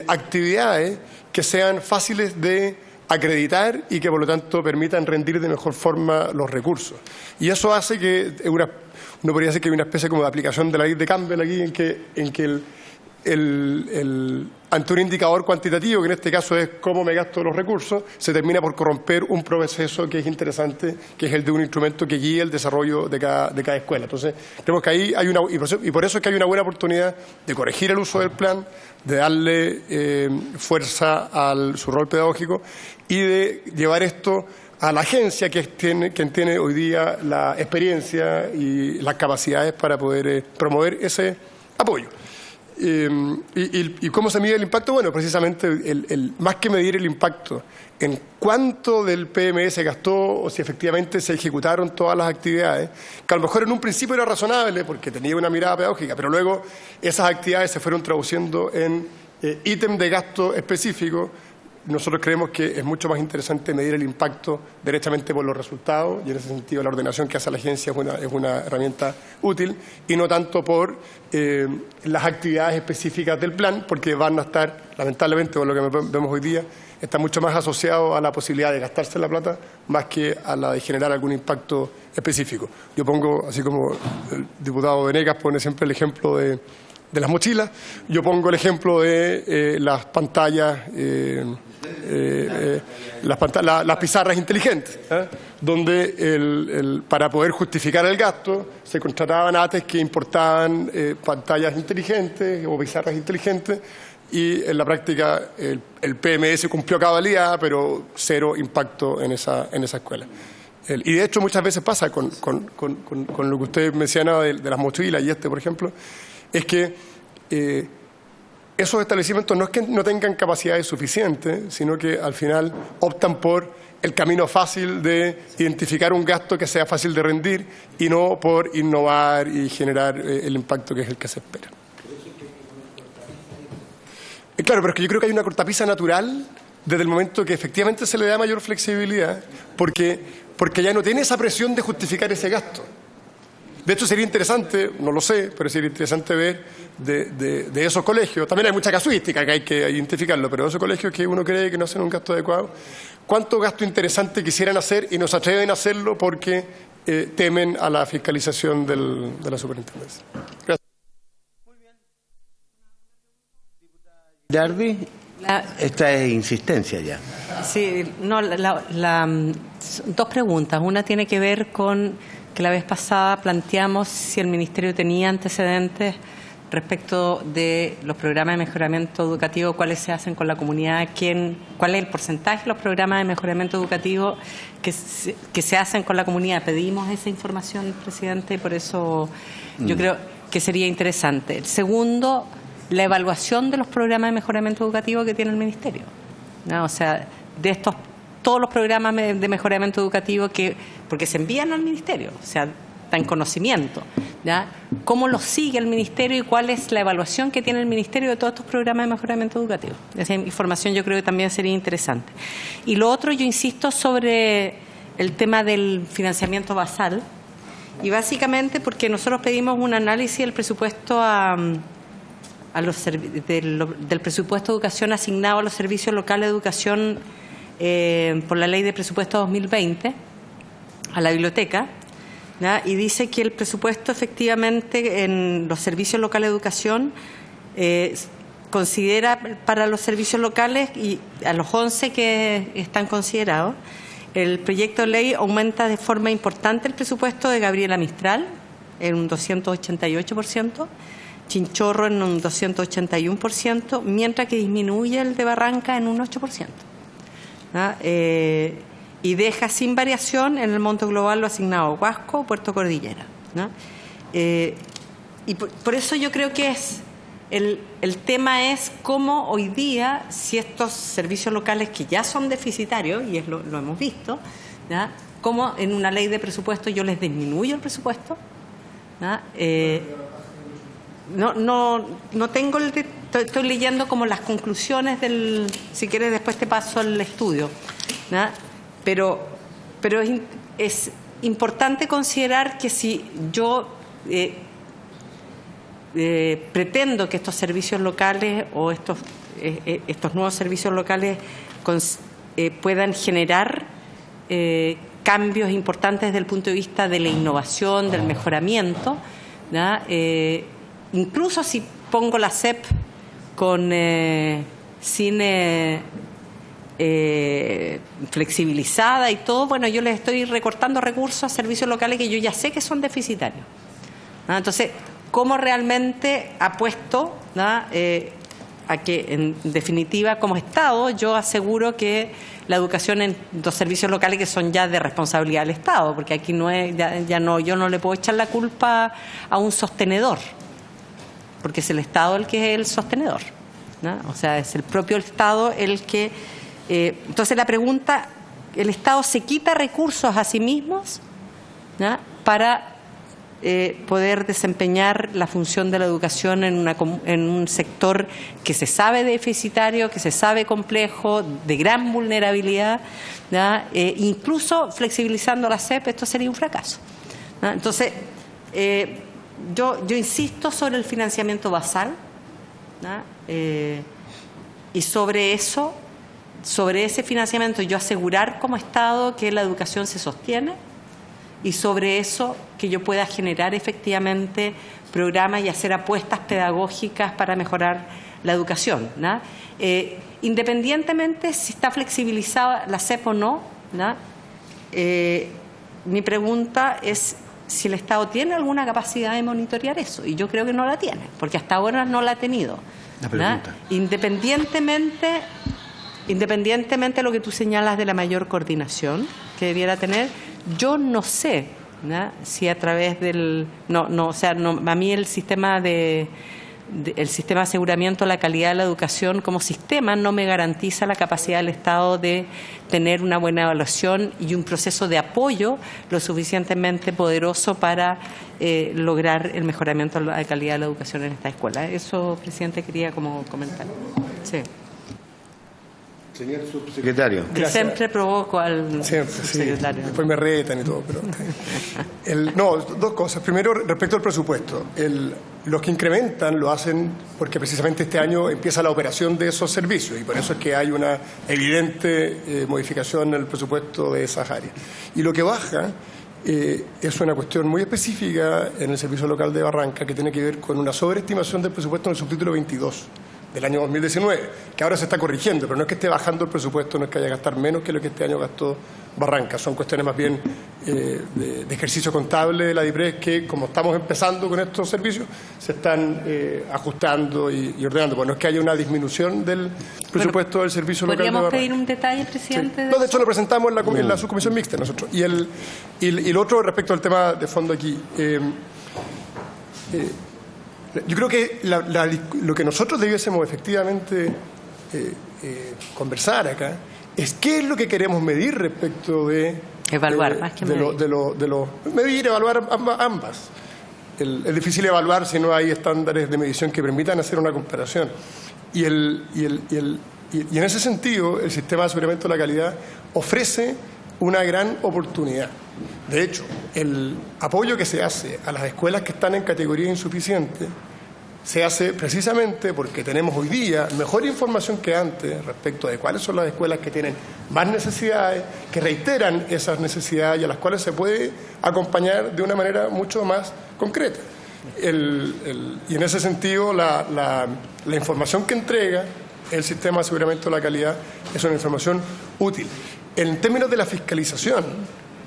actividades que sean fáciles de acreditar y que por lo tanto permitan rendir de mejor forma los recursos. Y eso hace que uno podría decir que hay una especie como de aplicación de la ley de Campbell aquí, en que ante un indicador cuantitativo, que en este caso es cómo me gasto los recursos, se termina por corromper un proceso que es interesante, que es el de un instrumento que guíe el desarrollo de cada escuela. Entonces, creemos que ahí hay y por eso es que hay una buena oportunidad de corregir el uso del plan, de darle fuerza a su rol pedagógico y de llevar esto a la agencia quien tiene hoy día la experiencia y las capacidades para poder promover ese apoyo. ¿Y cómo se mide el impacto? Bueno, precisamente, más que medir el impacto en cuánto del PME se gastó o si efectivamente se ejecutaron todas las actividades, que a lo mejor en un principio era razonable porque tenía una mirada pedagógica, pero luego esas actividades se fueron traduciendo en ítem de gasto específico. Nosotros creemos que es mucho más interesante medir el impacto directamente por los resultados, y en ese sentido la ordenación que hace la agencia es una herramienta útil, y no tanto por las actividades específicas del plan, porque van a estar, lamentablemente, por lo que vemos hoy día, está mucho más asociado a la posibilidad de gastarse la plata más que a la de generar algún impacto específico. Yo pongo, así como el diputado Venegas pone siempre el ejemplo de las mochilas. Yo pongo el ejemplo de las pantallas, las pizarras inteligentes, donde para poder justificar el gasto se contrataban ATES que importaban pantallas inteligentes o pizarras inteligentes, y en la práctica el PMS cumplió a cabalidad, pero cero impacto en esa escuela. Y de hecho muchas veces pasa con lo que usted mencionaba de las mochilas y por ejemplo, es que esos establecimientos no es que no tengan capacidades suficientes, sino que al final optan por el camino fácil de identificar un gasto que sea fácil de rendir y no por innovar y generar el impacto que es el que se espera. Claro, pero es que yo creo que hay una cortapisa natural desde el momento que efectivamente se le da mayor flexibilidad, porque ya no tiene esa presión de justificar ese gasto. De hecho, sería interesante, no lo sé, pero sería interesante ver de esos colegios, también hay mucha casuística que hay que identificarlo, pero de esos colegios que uno cree que no hacen un gasto adecuado, ¿cuánto gasto interesante quisieran hacer y no se atreven a hacerlo porque temen a la fiscalización de la superintendencia? Gracias. Yardi, esta es insistencia ya. Sí, no, dos preguntas. Una tiene que ver con que la vez pasada planteamos si el Ministerio tenía antecedentes respecto de los programas de mejoramiento educativo, cuáles se hacen con la comunidad, cuál es el porcentaje de los programas de mejoramiento educativo que se hacen con la comunidad. Pedimos esa información, presidente, y por eso yo creo que sería interesante. El segundo, la evaluación de los programas de mejoramiento educativo que tiene el Ministerio, ¿no? O sea, de todos los programas de mejoramiento educativo porque se envían al Ministerio, o sea, está en conocimiento, ¿ya? ¿Cómo los sigue el Ministerio y cuál es la evaluación que tiene el Ministerio de todos estos programas de mejoramiento educativo? Esa información yo creo que también sería interesante. Y lo otro, yo insisto sobre el tema del financiamiento basal, y básicamente porque nosotros pedimos un análisis del presupuesto del presupuesto de educación asignado a los servicios locales de educación por la Ley de Presupuesto 2020 a la biblioteca, ¿ya? Y dice que el presupuesto efectivamente en los servicios locales de educación considera para los servicios locales y a los 11 que están considerados, el proyecto de ley aumenta de forma importante el presupuesto de Gabriela Mistral en un 288%, Chinchorro en un 281%, mientras que disminuye el de Barranca en un 8%. ¿Ah? Y deja sin variación en el monto global lo asignado a Huasco, Puerto Cordillera, ¿no? Y por eso yo creo que el tema es cómo hoy día, si estos servicios locales que ya son deficitarios, y lo hemos visto, ¿ya? Cómo en una ley de presupuesto yo les disminuyo el presupuesto, ¿ya? No tengo estoy leyendo como las conclusiones si quieres después te paso el estudio, ¿no? Pero es importante considerar que si yo pretendo que estos servicios locales o estos nuevos servicios locales puedan generar cambios importantes desde el punto de vista de la innovación, del mejoramiento, ¿no? Incluso si pongo la SEP sin flexibilizada y todo, bueno, yo les estoy recortando recursos a servicios locales que yo ya sé que son deficitarios, ¿no? Entonces, ¿cómo realmente apuesto, ¿no? A que, en definitiva, como Estado, yo aseguro que la educación en los servicios locales que son ya de responsabilidad del Estado, porque aquí no es, yo no le puedo echar la culpa a un sostenedor, porque es el Estado el que es el sostenedor, ¿no? O sea, es el propio Estado el que... entonces la pregunta, ¿el Estado se quita recursos a sí mismos, ¿no? Para poder desempeñar la función de la educación en un sector que se sabe deficitario, que se sabe complejo, de gran vulnerabilidad, ¿no? Incluso flexibilizando la SEP, esto sería un fracaso, ¿no? Entonces, yo insisto sobre el financiamiento basal, ¿no? Y sobre ese financiamiento yo asegurar como Estado que la educación se sostiene y sobre eso que yo pueda generar efectivamente programas y hacer apuestas pedagógicas para mejorar la educación, ¿no? Independientemente si está flexibilizada la SEP o no, ¿no? Mi pregunta es si el Estado tiene alguna capacidad de monitorear eso, y yo creo que no la tiene, porque hasta ahora no la ha tenido, ¿no? Independientemente de lo que tú señalas de la mayor coordinación que debiera tener, yo no sé, ¿no? Si a través del... a mí el sistema de aseguramiento de la calidad de la educación como sistema no me garantiza la capacidad del Estado de tener una buena evaluación y un proceso de apoyo lo suficientemente poderoso para lograr el mejoramiento de la calidad de la educación en esta escuela. Eso, presidente, quería como comentar. Sí. Señor subsecretario. Siempre provoco al subsecretario. Sí. Después me retan y todo. Pero dos cosas. Primero, respecto al presupuesto. Los que incrementan lo hacen porque precisamente este año empieza la operación de esos servicios y por eso es que hay una evidente modificación en el presupuesto de esas áreas. Y lo que baja es una cuestión muy específica en el Servicio Local de Barranca que tiene que ver con una sobreestimación del presupuesto en el subtítulo 22. Del año 2019, que ahora se está corrigiendo, pero no es que esté bajando el presupuesto, no es que haya que gastar menos que lo que este año gastó Barranca, son cuestiones más bien de ejercicio contable de la DIPRES que, como estamos empezando con estos servicios, se están ajustando y ordenando. Bueno, no es que haya una disminución del presupuesto del Servicio Local de Barranca. ¿Podríamos pedir un detalle, presidente? Sí. No, de hecho lo presentamos en la subcomisión mixta nosotros. Y lo otro respecto al tema de fondo aquí. Yo creo que lo que nosotros debiésemos efectivamente conversar acá es qué es lo que queremos medir respecto de... Evaluar, más que medir. Evaluar ambas. Es difícil evaluar si no hay estándares de medición que permitan hacer una comparación. Y en ese sentido, el sistema de aseguramiento de la calidad ofrece una gran oportunidad. De hecho, el apoyo que se hace a las escuelas que están en categoría insuficiente se hace precisamente porque tenemos hoy día mejor información que antes respecto de cuáles son las escuelas que tienen más necesidades, que reiteran esas necesidades y a las cuales se puede acompañar de una manera mucho más concreta. Y en ese sentido, la información que entrega el sistema de aseguramiento de la calidad es una información útil. En términos de la fiscalización,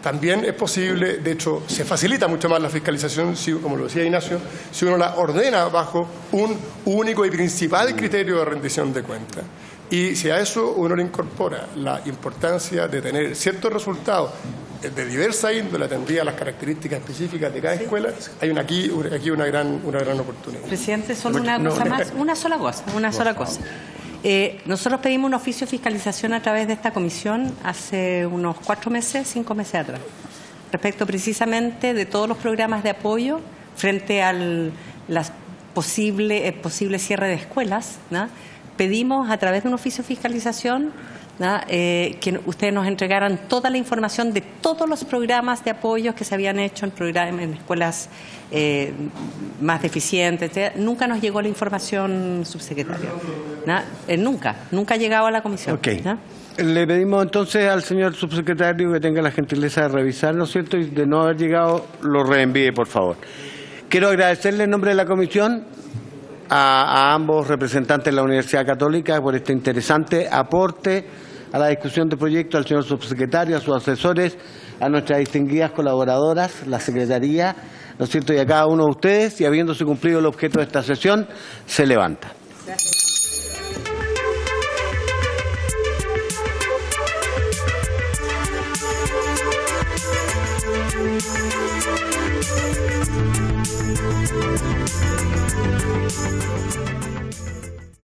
también es posible, de hecho, se facilita mucho más la fiscalización, como lo decía Ignacio, si uno la ordena bajo un único y principal criterio de rendición de cuentas. Y si a eso uno le incorpora la importancia de tener ciertos resultados de diversa índole atendida a las características específicas de cada escuela, hay aquí una gran oportunidad. Presidente, solo una cosa más, una sola cosa. Nosotros pedimos un oficio de fiscalización a través de esta comisión hace unos 5 meses atrás, respecto precisamente de todos los programas de apoyo frente al posible cierre de escuelas, ¿no? Pedimos a través de un oficio de fiscalización, ¿no? Que ustedes nos entregaran toda la información de todos los programas de apoyo que se habían hecho en escuelas más deficientes, etc. Nunca nos llegó la información, subsecretario, ¿no? Nunca ha llegado a la comisión. Okay. ¿No? Le pedimos entonces al señor subsecretario que tenga la gentileza de revisar, ¿no es cierto? Y de no haber llegado, lo reenvíe, por favor. Quiero agradecerle en nombre de la comisión a ambos representantes de la Universidad Católica por este interesante aporte a la discusión del proyecto, al señor subsecretario, a sus asesores, a nuestras distinguidas colaboradoras, la Secretaría, ¿no es cierto?, y a cada uno de ustedes, y habiéndose cumplido el objeto de esta sesión, se levanta. Gracias.